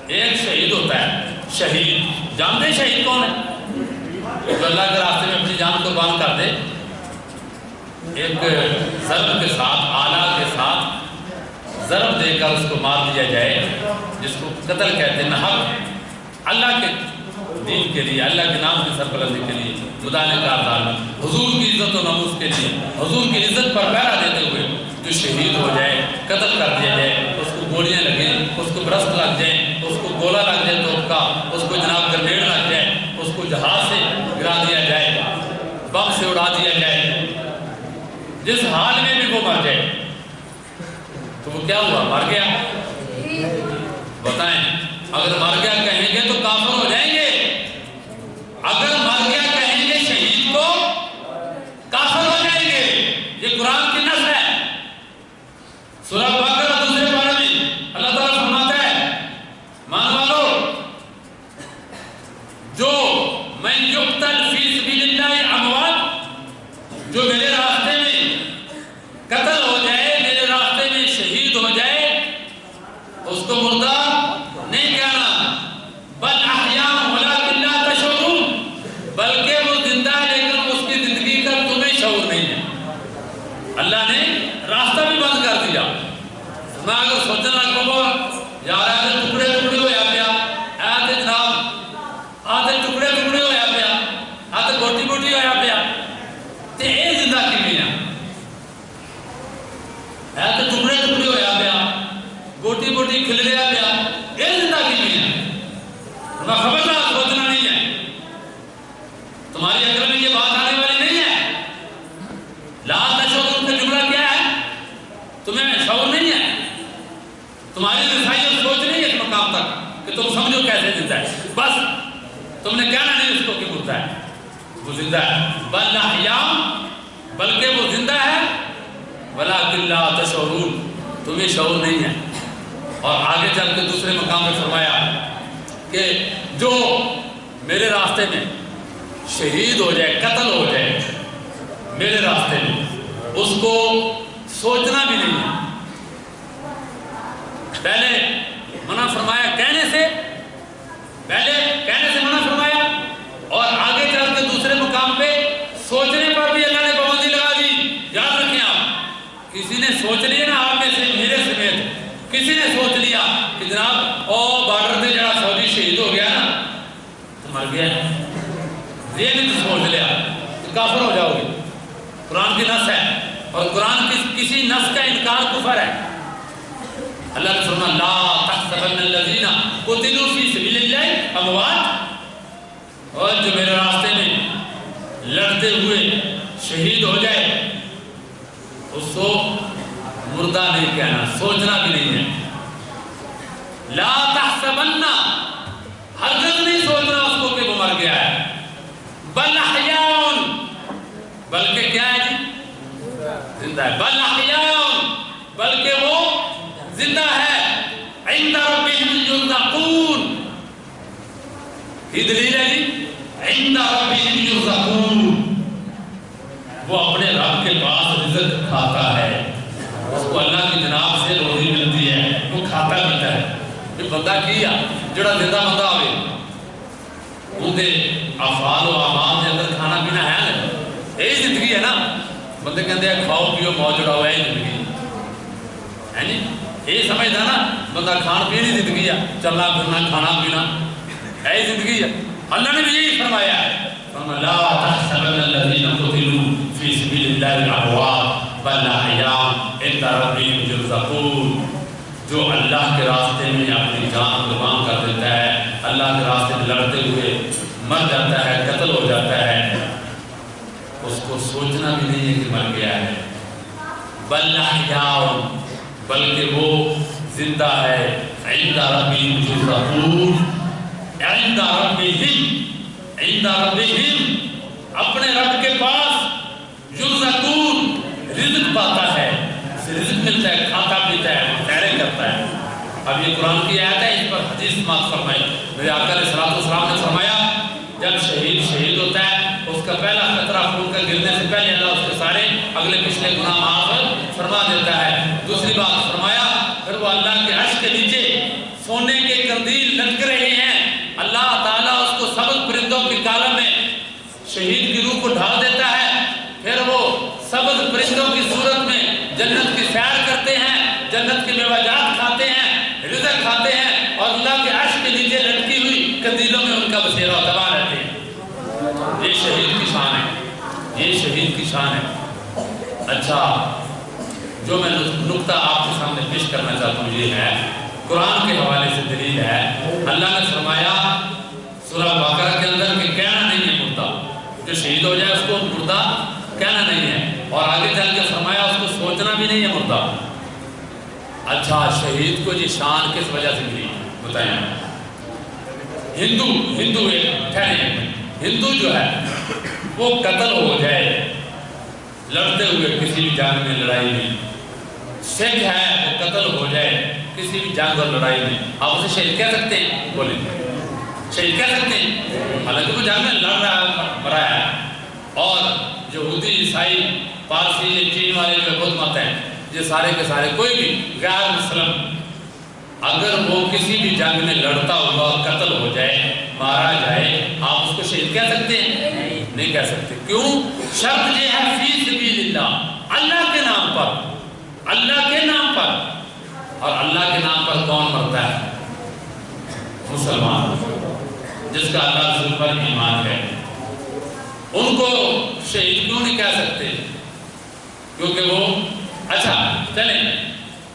ایک شہید ہوتا ہے، شہید جانتے ہیں شہید کون ہے؟ جو اللہ کے راستے میں اپنی جان قربان کر دے، ایک ضرب کے ساتھ، آلہ کے ساتھ ضرب دے کر اس کو مار دیا جائے، جس کو قتل کہتے ہیں، نحق اللہ کے دین کے لیے، اللہ کے نام کی سربلندی کے لیے مدانے کاردار میں، حضور کی عزت و ناموس کے لیے، حضور کی عزت پر پہرا دیتے ہوئے جو شہید ہو جائے، قتل کر دیا جائے، اس کو گولیاں لگیں، اس کو برست لگ جائیں، اس کو گولا لگ جائے توپ کا، اس کو جناب گرنیڈ لگ جائے، اس کو جہاز سے گرا دیا جائے، بم سے اڑا دیا جائے، جس حال میں بھی وہ مر جائے تو وہ کیا ہوا؟ مر گیا؟ بتائیں، اگر مر گیا کہیں گے تو کافر ہو جائیں گے، اگر مر گیا کہیں گے شہید کو کافر ہو جائیں گے۔ یہ قرآن کی نص ہے۔ سورہ بقرہ دوسرے پارے میں اللہ تعالیٰ فرماتا ہے، مان والو جو من یقتل فی سبیل اللہ اموات، جو میرے راستے میں قتل ہو جائے، میرے راستے میں شہید ہو جائے، اس کو مردہ نہیں کہنا، بل احیاء ولکن لا تشعرون، بلکہ وہ زندہ ہے لیکن اس کی زندگی کا تمہیں شعور نہیں ہے۔ اللہ نے راستہ بھی بند کر دیا۔ میں اگر سوچنے لگ پاؤں یار آدھے ٹکڑے ٹکڑے ہویا پیا، آدھے جناب آدھے ٹکڑے ٹکڑے ہویا پیا، آدھے گوٹی گوٹی ہویا پیا، تے اے زندہ کی بھی ہے؟ آدھے ٹکڑے ٹکڑے ہویا پیا، گوٹی گوٹی کھل گیا پیا، اے زندہ کی بھی ہے؟ میں خبردار سوچنا نہیں ہے، تمہاری عقل میں یہ بات آنے والی نہیں ہے۔ لا تشعرون کا جملہ کیا ہے؟ تمہیں شعور نہیں ہے، تمہاری رسائی اور سوچ نہیں ہے اس مقام تک کہ تم سمجھو کیسے زندہ ہے۔ بس تم نے کہنا نہیں اس کو کہ مردہ ہے، وہ زندہ ہے۔ بل احیاء، بلکہ وہ زندہ ہے، ولکن لا تشعرون، تمہیں شعور نہیں ہے۔ اور آگے چل کے دوسرے مقام میں فرمایا کہ جو میرے راستے میں شہید ہو جائے، قتل ہو جائے میرے راستے میں، اس کو سوچنا بھی نہیں ہے۔ پہلے منع فرمایا کہنے سے، پہلے کہنے سے منع فرمایا، اور آگے چل کے دوسرے مقام پہ سوچنے پر بھی اللہ نے پابندی لگا دی۔ یاد رکھیں آپ، کسی نے سوچ لیا نا آپ میں سے میرے سمیت، کسی نے سوچ لیا کہ جناب او بارڈر پہ جڑا فوجی شہید ہو گیا نا تو مر گیا، یہ نہیں تو سوچ لیا تو کافر ہو جاؤ گے۔ قرآن کی نص ہے، اور قرآن کی کسی نص کا انکار کفر ہے۔ اللہ نے فرمایا لا تحسبن الذین قتلوا فی سبیل اللہ اموات، اور جو میرے راستے میں لڑتے ہوئے شہید ہو جائے اس کو مردہ نہیں کہنا، سوچنا بھی نہیں ہے۔ لا تحسبن، ہرگز نہیں سوچنا اس کو کہ وہ مر گیا ہے، بل احیاء، بلکہ کیا ہے جی؟ زندہ ہے۔ بل احیاء، بلکہ وہ زندہ ہے، عند ربهم یرزقون، یہ دلیل ہے جی، عند ربهم یرزقون، وہ اپنے رب کے پاس رزق کھاتا ہے، اس کو اللہ کی جناب سے روزی ملتی ہے، وہ کھاتا پیتا ہے۔ یہ بندہ کیا جڑا زندہ بندہ ہوئے ان کے افعال و اعمال کے اندر کھانا پینا ہے نا، یہی زندگی ہے نا۔ بندے کہتے ہیں کھاؤ پیو موج جڑا ہوا ہے زندگی ہے جی، یہ سمجھتا نا بندہ کھان پینی زندگی ہے، چلنا پھرنا کھانا پینا یہی زندگی ہے۔ اللہ نے بھی یہی فرمایا ہے، لا تحسبن الذین قتلوا فی سبیل اللہ اموات بل احیاء عند ربهم یرزقون، جو اللہ کے راستے میں اپنی جان قربان کر دیتا ہے، اللہ کے راستے میں لڑتے ہوئے مر جاتا ہے، قتل ہو جاتا ہے، اس کو سوچنا بھی نہیں ہے کہ مر گیا ہے۔ بل احیاء، بلکہ وہ زندہ ہے، عند ربهم یرزقون، عند ربهم، عند ربهم، اپنے رب کے پاس، یرزقون، رزق پاتا ہے، اسے رزق ملتا ہے، کھاتا پیتا ہے، خیریں کرتا ہے۔ اب یہ قرآن کی آیت ہے، اس پر حدیث مات فرمائی، میرے آقا علیہ السلام نے فرمایا جب شہید ہوتا ہے اس کا پہلا قطرہ خون کا گرنے سے پہلے اللہ اس کے سارے اگلے پچھلے گناہ معاف فرما دیتا ہے۔ دوسری بات فرمایا پھر وہ اللہ کے عرش کے نیچے سونے کے قندیل لٹک رہے ہیں، اللہ تعالیٰ اس کو سبز پرندوں کی کالم میں شہید کی روح کو ڈھال دیتا ہے، پھر وہ سبز پرندوں کی صورت میں جنت کی سیر کرتے ہیں، جنت کے میوہ جات کھاتے ہیں، رزق کھاتے ہیں، اور اللہ کے عرش کے نیچے لٹکی ہوئی قندیلوں میں ان کا بسیرا ہوتا ہے۔ شہید کی شان ہے۔ اچھا، جو میں نقطہ آپ کے سامنے پیش کرنا چاہتا ہوں یہ ہے، قرآن کے حوالے سے دلیل ہے۔ اللہ نے فرمایا سورہ بقرہ کے اندر کہ کہنا نہیں ہے مردہ، جو شہید ہو جائے اس کو مردہ کہنا نہیں ہے، اور آگے چل کے فرمایا اس کو سوچنا بھی نہیں ہے مردہ۔ اچھا، شہید کو یہ شان کس وجہ سے ملی بتائیں؟ ہندو جو ہے وہ قتل ہو جائے لڑتے ہوئے کسی بھی جنگ میں لڑائی میں، سکھ ہے وہ قتل ہو جائے کسی بھی جنگ اور لڑائی میں، آپ اسے شہید کہہ سکتے ہیں؟ بولیں، شہید کہہ سکتے ہیں؟ حالانکہ وہ جنگ میں لڑ رہا ہے، مرا ہے۔ اور یہودی، عیسائی، پارسی، چین والے جو بدھ مت ہیں، یہ سارے کے سارے کوئی بھی غیر مسلم اگر وہ کسی بھی جنگ میں لڑتا ہوا اور قتل ہو جائے، مارا جائے، آپ اس کو شہید کہہ سکتے ہیں؟ نہیں کہہ سکتے۔ کیوں؟ شرط یہ ہے فی سبیل اللہ، اللہ کے نام پر، اللہ کے نام پر۔ اور اللہ کے نام پر کون مرتا ہے؟ مسلمان، جس کا اللہ رسول پر ایمان ہے۔ ان کو شہید کیوں نہیں کہہ سکتے؟ کیونکہ وہ، اچھا چلیں،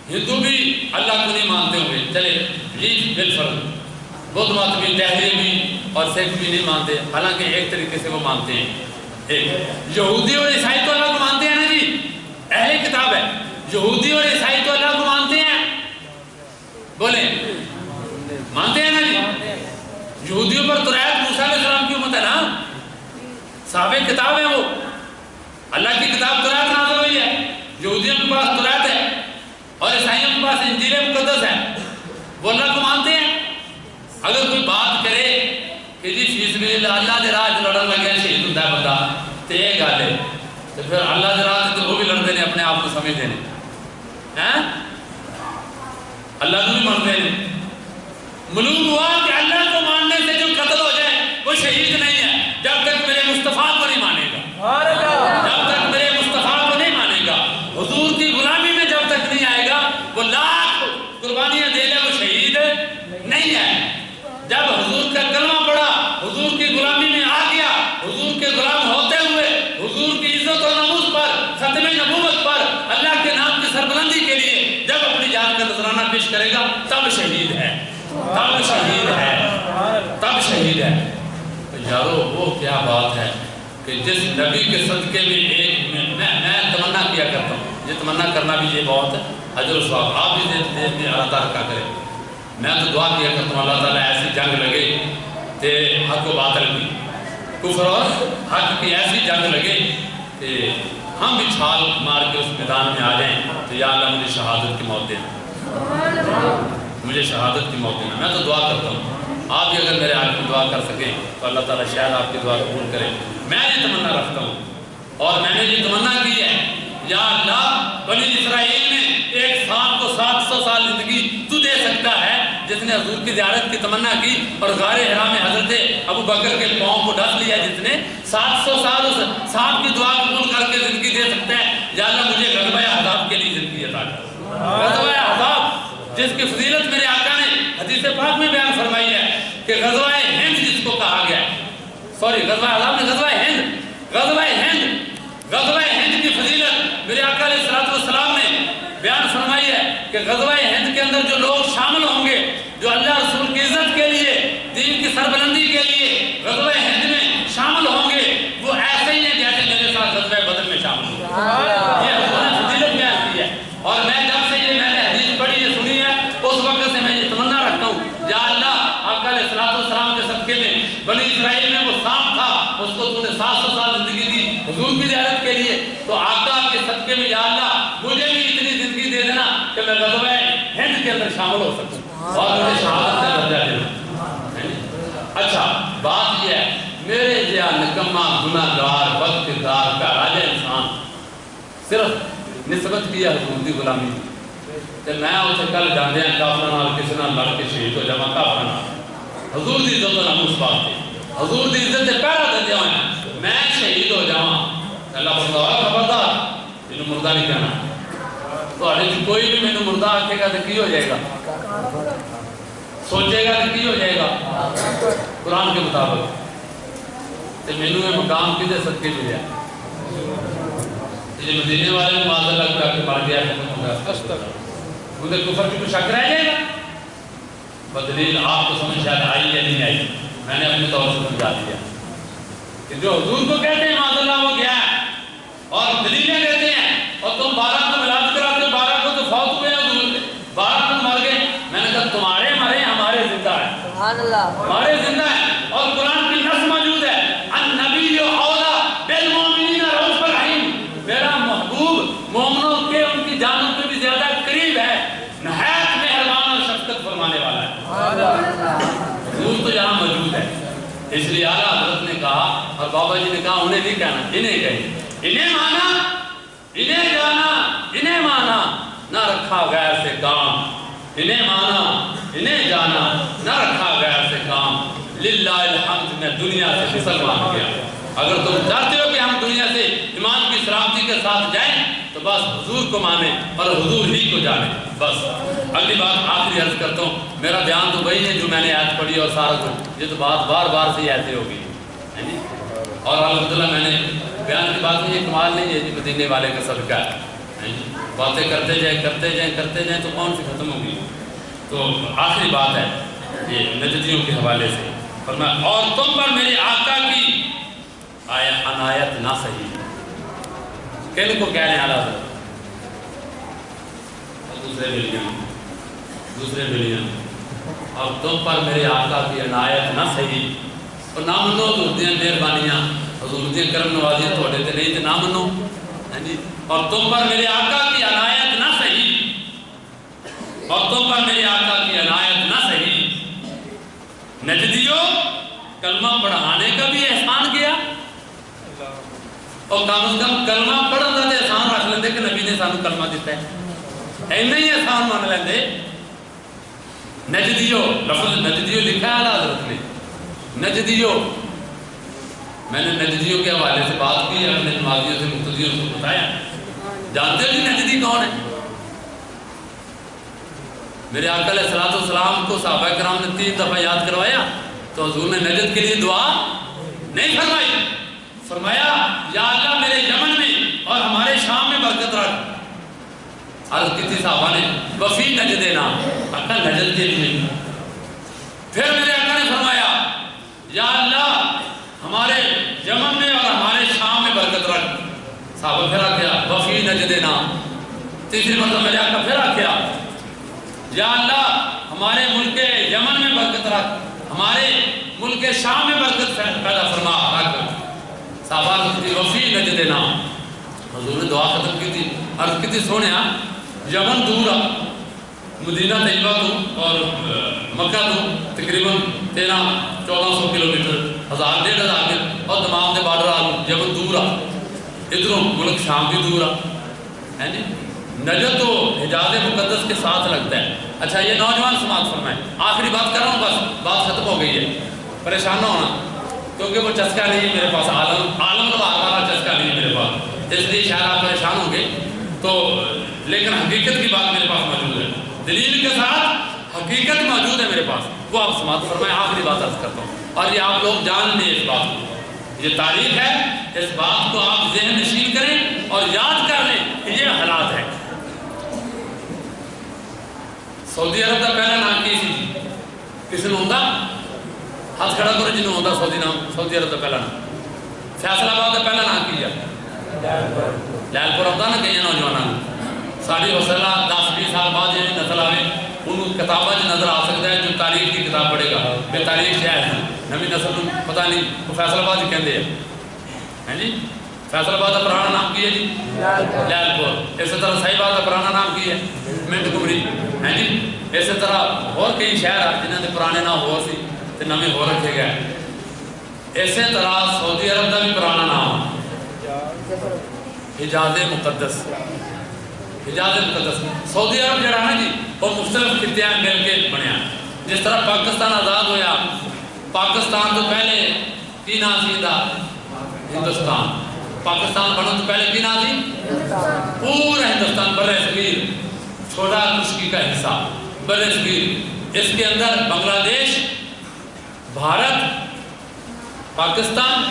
ہندو بھی اللہ کو نہیں مانتے ہوں گے، چلے جی بالفرض، بدھ مت بھی، دہلی بھی اور سکھ بھی نہیں مانتے، حالانکہ ایک طریقے سے وہ مانتے ہیں۔ ایک یہودی اور عیسائی تو اللہ کو مانتے ہیں نا جی، اہل کتاب ہے، یہودی اور عیسائی تو اللہ کو مانتے ہیں، بولیں مانتے ہیں نا جی؟ یہودیوں پر توریت موسیٰ علیہ السلام کی امت ہے نا، صحابہ کتاب ہے، وہ اللہ کی کتاب توریت نازل ہوئی ہے، یہودیوں کے پاس توریت ہے اور عیسائیوں کے پاس انجیل مقدس ہے، وہ اللہ کو مانتے ہیں۔ اگر کوئی بات کرے کہ جی فی سبیل اللہ دے راہ لڑن لگے شہید ہوتا ہے بندہ، تو یہ گل ہے، تو پھر اللہ دے راہ تو وہ بھی لڑتے ہیں، اپنے آپ کو سمجھتے ہیں، اللہ کو بھی مانتے ہیں۔ معلوم ہوا کہ اللہ کو ماننے سے جو قتل ہو جائے وہ شہید نہیں ہے، جب تک میرے مصطفیٰ کو نہیں مانے گا، جب تک میرے مصطفیٰ کو نہیں مانے گا، حضور کی غلامی میں جب تک نہیں آئے گا، وہ لاکھ قربانیاں دے گا، وہ شہید نہیں ہے۔ جب حضور کا کلمہ پڑا، حضور کی غلامی میں آ گیا، حضور کے غلام ہوتے ہوئے حضور کی عزت و ناموس پر، ختم نبوت پر، اللہ کے نام کی سربلندی کے لیے جب اپنی جان کا نذرانہ پیش کرے گا، تب شہید ہے، تب شہید ہے، تب شہید ہے۔ تو یارو وہ کیا بات ہے کہ جس نبی کے صدقے میں ایک میں تمنا کیا کرتا ہوں، یہ تمنا کرنا بھی یہ بہت ہے، اجر و ثواب آپ بھی دیتے اللہ تعالیٰ کا کرے۔ میں تو دعا کیا کرتا ہوں اللہ تعالیٰ ایسی جنگ لگے کہ حق و باطل کی، کفر اور حق کی ایسی جنگ لگے کہ ہم بھی چھال مار کے اس میدان میں آ جائیں، تو یا اللہ مجھے شہادت کی موت دینا، مجھے شہادت کی موت دینا۔ میں تو دعا کرتا ہوں، آپ بھی اگر میرے حق میں دعا کر سکیں تو اللہ تعالیٰ شاید آپ کی دعا قبول کرے۔ میں یہ تمنا رکھتا ہوں اور میں نے یہ تمنا کی ہے، یا اللہ بنی اسرائیل میں ایک سانپ کو 700 سال زندگی تو دے سکتا ہے، جس نے حضور کی زیارت کی تمنا کی اور غار حرا میں حضرت ابو بکر کے پاؤں کو ڈس لیا، جس نے 700 سال اس سانپ کی دعا قبول کر کے زندگی دے سکتا ہے۔ یا اللہ مجھے غزوہ احزاب کے لیے زندگی عطا کر، غزوہ احزاب جس کی فضیلت میرے آقا نے حدیث پاک میں بیان فرمائی ہے کہ غزوہ ہند جس کو کہا گیا ہے، سوری غزوہ احزاب میں غزوہ ہند کی فضیلت میرے آقا علیہ السلام نے بیان فرمائی ہے کہ غزوہ ہند کے اندر جو لوگ شامل ہوں گے، جو اللہ رسول کی عزت کے لیے، دین کی سربلندی کے لیے غزوہ ہند میں شامل ہوں گے، وہ ایسے ہی ہیں جیسے میرے ساتھ غزوہ بدر میں شامل ہوں گے۔ یہ حضور نے فضیلت بیان کی ہے، اور میں جب سے یہ میں نے حدیث پڑھی ہے، سنی ہے، اس وقت سے میں یہ تمنا رکھتا ہوں، یا اللہ آقا علیہ السلام کے صدقے میں بنی اسرائیل میں وہ سانپ تھا، اس کو تو نے 700 سال زندگی دی حضور کی زیارت کے لیے، تو آقا کے صدقے میں یا اللہ مجھے بھی اتنی زندگی دے دینا کہ میں غزوہ ہند کے اندر شامل ہو سکوں اور مجھے شہادت کا درجہ دینا۔ اچھا بات یہ ہے، میرے جیا نکما گناہگار بدکردار کا راجہ انسان صرف نسبت کیا حضور کی غلامی کہ میں اسے کل جانے ہیں کافران کسی نہ لڑ کے شہید ہو جاواں کافران، حضور دی عزت و ناموس بات ہے، حضور دی عزت سے پہلا درجہ ہے، میں شہید ہو جاواں، اللہ فرمایا خبردار انہوں مردہ نہیں کہنا، تو آنے جو کوئی بھی میں نے مردہ آکھے گا تو کی ہو جائے گا، سوچے گا تو کی ہو جائے گا قرآن کے مطابق۔ تو میں نے یہ مقام کدے صدقے ملیا، یہ مدینے والے میں معاذ اللہ کر کے مر گیا ختم ہو گیا مجھے کفر کی کوئی شک رہ جائے گا؟ بدلیل آپ کو سمجھ شاید آئی یا نہیں آئی، میں نے اپنے طور سے سمجھا دیا کہ جو حضور کو کہتے ہیں معاذ اللہ وہ گیا ہے اور دلیلیں دیتے ہیں، اور تم 12 کو ملاد کراتے 12 کو تو فوت ہوئے حضور 12 کو مر گئے. میں نے کہا تمہارے مرے ہمارے زندہ ہیں، سبحان اللہ، ہمارے زندہ ہیں. اور قرآن کی نص موجود ہے النبی اولا بالمؤمنین رؤوف رحیم، میرا محبوب مومنوں کے ان کی جانوں پہ بھی زیادہ قریب ہے، نہایت مہربان اور شفقت فرمانے والا ہے. حضور تو یہاں موجود ہے. اس لیے اعلیٰ حضرت نے کہا اور بابا جی نے کہا انہیں نہیں کہنا، انہیں کہیں، انہیں مانا، انہیں جانا، انہیں مانا، نہ رکھا غیر سے کام، انہیں مانا، انہیں جانا، نہ رکھا غیر سے کام. للہ الحمد میں دنیا سے مسلمان گیا. اگر تم چاہتے ہو کہ ہم دنیا سے ایمان کی سلامتی کے ساتھ جائیں تو بس حضور کو مانیں اور حضور ہی کو جانیں. بس اگلی بات آخری عرض کرتا ہوں، میرا بیان تو وہی ہے جو میں نے آیت پڑھی اور سارا کچھ، یہ تو بات بار بار سے ایسے ہوگی اور الحمدللہ میں نے بیان کی بات نہیں، یہ کمال نہیں ہے جی، مدینے والے کا صدقہ ہے. باتیں کرتے جائیں کرتے جائیں کرتے جائیں تو کون سی ختم ہوگی. تو آخری بات ہے یہ نجدیوں کے حوالے سے فرمایا اور تم پر میرے آقا کی عنایت نہ صحیح. کن کو کہہ رہے ہیں اعلیٰ حضرت؟ دوسرے بلیاں اور تم پر میرے آقا کی عنایت نہ صحیح. اور نہ منو حضور دیاں مہربانیاں، حضور دیاں کرم نوازیاں تھوڑے تے نہیں تے نہ منو. اور تم پر میرے آقا کی عنایت نہ صحیح، اور تم پر میرے آقا کی عنایت نہ صحیح. نجدیوں کلمہ پڑھانے کا بھی احسان کیا اور کم از کم کلمہ پڑھن کا تے احسان رکھ لیندے کہ نبی نے سانو کلمہ دیتا ہے، اینا ہی احسان مان لیندے. نجدیوں، لفظ نجدیوں لکھا ہے اعلیٰ حضرت نے. نجدیوں، میں نے نجدیوں کے حوالے سے بات کی، اپنے نمازیوں سے مقتدیوں سے بتایا. جانتے ہو نجدی کون ہے؟ میرے آقا علیہ السلام کو صحابہ کرام نے 3 دفعہ یاد کروایا تو حضور نے نجد کے لیے دعا نہیں فرمائی. فرمایا یا اللہ میرے یمن میں اور ہمارے شام میں برکت رکھ. عرض کی تھی صحابہ نے وفی نجدنا، آقا نجد کے لیے. پھر میرے آقا نے فرمایا یا اللہ ہمارے یمن میں اور ہمارے شام میں برکت رکھ. صحابہ پھر آکیا وفی نجدنا. تیسری مرتبہ میرے آقا پھر آکیا یا اللہ ہمارے ملک یمن میں برکت رکھ، ہمارے ملک شام میں برکت پیدا فرما رکھ. صحابہ کی وفی نجدنا. حضور نے دعا ختم کی تھی، عرض کی تھی سونیا یمن دور آ، مدینہ طیبہ تو اور مکہ تو تقریباً 1300-1400 کلومیٹر، 1000-1500 کے اور دمام دے بارڈر آ یمن دور آ، ادھروں ملک شام بھی دور آ. نجد تو حجاز مقدس کے ساتھ لگتا ہے. اچھا یہ نوجوان سماعت فرمائیں، آخری بات کر رہا ہوں، بس بات ختم ہو گئی ہے. پریشان نہ ہونا کیونکہ وہ چسکا نہیں ہے میرے پاس، عالم والا چسکا نہیں ہے میرے پاس، اس لیے شاید آپ پریشان ہوں گے. تو لیکن حقیقت کی بات میرے پاس موجود ہے، دلیل کے ساتھ حقیقت موجود ہے میرے پاس، وہ آپ سماعت فرمائیں. آخری بات عرض کرتا ہوں اور یہ آپ لوگ جان لیں اس بات کو، یہ تاریخ ہے، اس بات کو آپ ذہن نشین کریں اور یاد کر لیں کہ یہ حالات ہے. سعودی عرب کا پہلا نام کی سی کسی نے ہوتا ہاتھ کھڑا کرو جنہوں ہوتا سعودی عرب کا پہلا نام. فیصل آباد کا پہلا نام کی لال پور ہوتا نا کئی نوجوانوں ساری حوصلہ 10-20 سال بعد یہ نسل آئے انہوں کتابیں نظر آ سکتا ہے جو تاریخ کی کتاب پڑھے گا بے تاریخ شہر ہے نوی نسل کو پتہ نہیں وہ فیصل آباد ہی کہتے ہیں جی. فیصل آباد کا پرانا نام کی ہے جی لال پور. اسی طرح صحیح بات کا پرانا نام کی ہے منٹ کمری ہے جی. اسی طرح اور کئی شہر جنہوں نے پرانے نام ہو سی تے نویں ہو رکھے گئے. اسی طرح سعودی عرب کا بھی پرانا نام حجاز مقدس. حجاز مقدس سعودی عرب جڑا ہے جی وہ مختلف خطیاں مل کے بنیا. جس طرح پاکستان آزاد ہویا پاکستان تو پہلے کی نام سی دا ہندوستان. پاکستان بننے تو پہلے کی نام سی پورا ہندوستان بر صغیر چھوٹا خشکی کا حصہ بر صغیر. اس کے اندر بنگلہ دیش بھارت پاکستان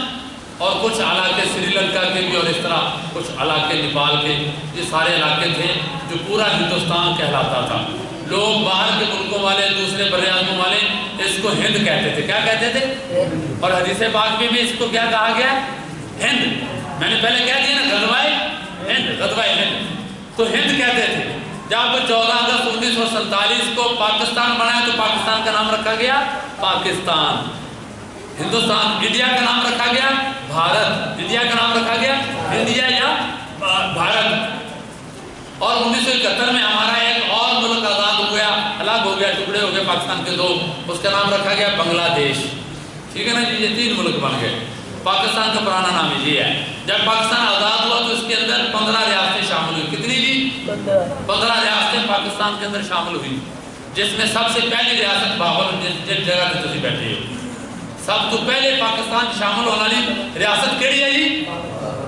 اور کچھ علاقے سری لنکا کے بھی اور اس طرح کچھ علاقے نیپال کے، یہ سارے علاقے تھے جو پورا ہندوستان کہلاتا تھا۔ لوگ باہر کے ملکوں والے، دوسرے براعظموں والے اس کو ہند کہتے تھے۔ کیا کہتے تھے؟ اور حدیث پاک میں بھی اس کو کیا کہا گیا؟ ہند۔ میں نے پہلے کہہ دیا نا، غزوہ ہند، غزوہ ہند، تو ہند کہتے تھے۔ جب 14 اگست 1947 کو پاکستان بنا تو پاکستان کا نام رکھا گیا پاکستان۔ ہندوستان، انڈیا کا نام رکھا گیا بھارت، انڈیا کا نام رکھا گیا انڈیا یا بھارت۔ اور 1971 میں ہمارا ایک اور ملک آزاد ہو گیا، الگ ہو گیا، ٹکڑے ہو گئے پاکستان کے دو، اس کا نام رکھا گیا بنگلہ دیش۔ ٹھیک ہے نا جی، یہ 3 ملک بن گئے۔ پاکستان کا پرانا نام یہ ہے۔ جب پاکستان آزاد ہوا تو اس کے اندر 15 ریاستیں شامل ہوئی۔ کتنی جی؟ 15 ریاستیں پاکستان کے اندر شامل ہوئی، جس میں سب سے پہلی ریاست بابر، جس جگہ پہ تسی بیٹھے ہو، سب تو پہلے پاکستان شامل ہونے والی ریاست کیڑی ہے جی؟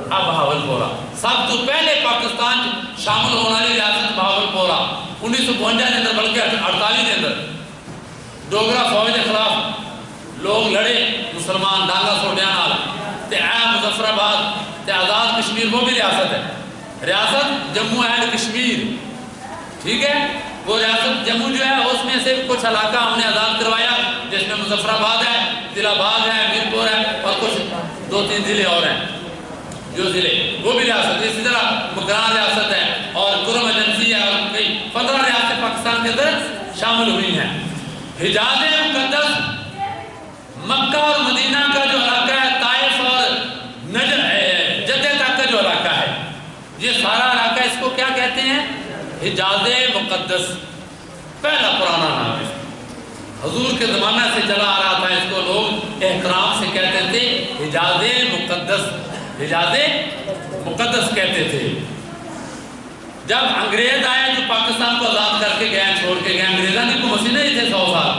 بہاولپورہ۔ سب تو پہلے پاکستان شامل ہونے والی ریاست بہاولپورہ 1952 کے اندر، بلکہ 48 کے اندر ڈوگرا فوج کے خلاف لوگ لڑے، مسلمان ڈانگا سوڈیاں نال، تے مظفر آباد تے آزاد کشمیر، وہ بھی ریاست ہے، ریاست جموں اینڈ کشمیر۔ ٹھیک ہے، وہ ریاست جموں جو ہے اس میں سے کچھ علاقہ ہم نے آزاد کروایا، جس میں مظفر آباد ہے، ضلع باغ ہے، میرپور ہے، اور کچھ 2-3 ضلع اور ہیں جو ضلع، وہ بھی ریاست۔ اسی طرح مکران ریاست ہے اور کرم ایجنسی ہے، اور کئی 15 ریاستیں پاکستان کے اندر شامل ہوئی ہیں۔ حجاز مقدس، مکہ اور مدینہ کا جو علاقہ ہے، طائف اور جدہ تک کا جو علاقہ ہے، یہ سارا علاقہ اس کو کیا کہتے ہیں؟ حجاز مقدس، پہلا پرانا نام ہے۔ حضور کے زمانہ سے چلا آ رہا تھا، اس کو لوگ احترام سے کہتے تھے حجاز مقدس، حجاز مقدس کہتے تھے۔ جب انگریز آئے جو پاکستان کو آزاد کر کے گئے، چھوڑ کے گئے، انگریزاں نے کو مسیح نہیں تھے 100 سال،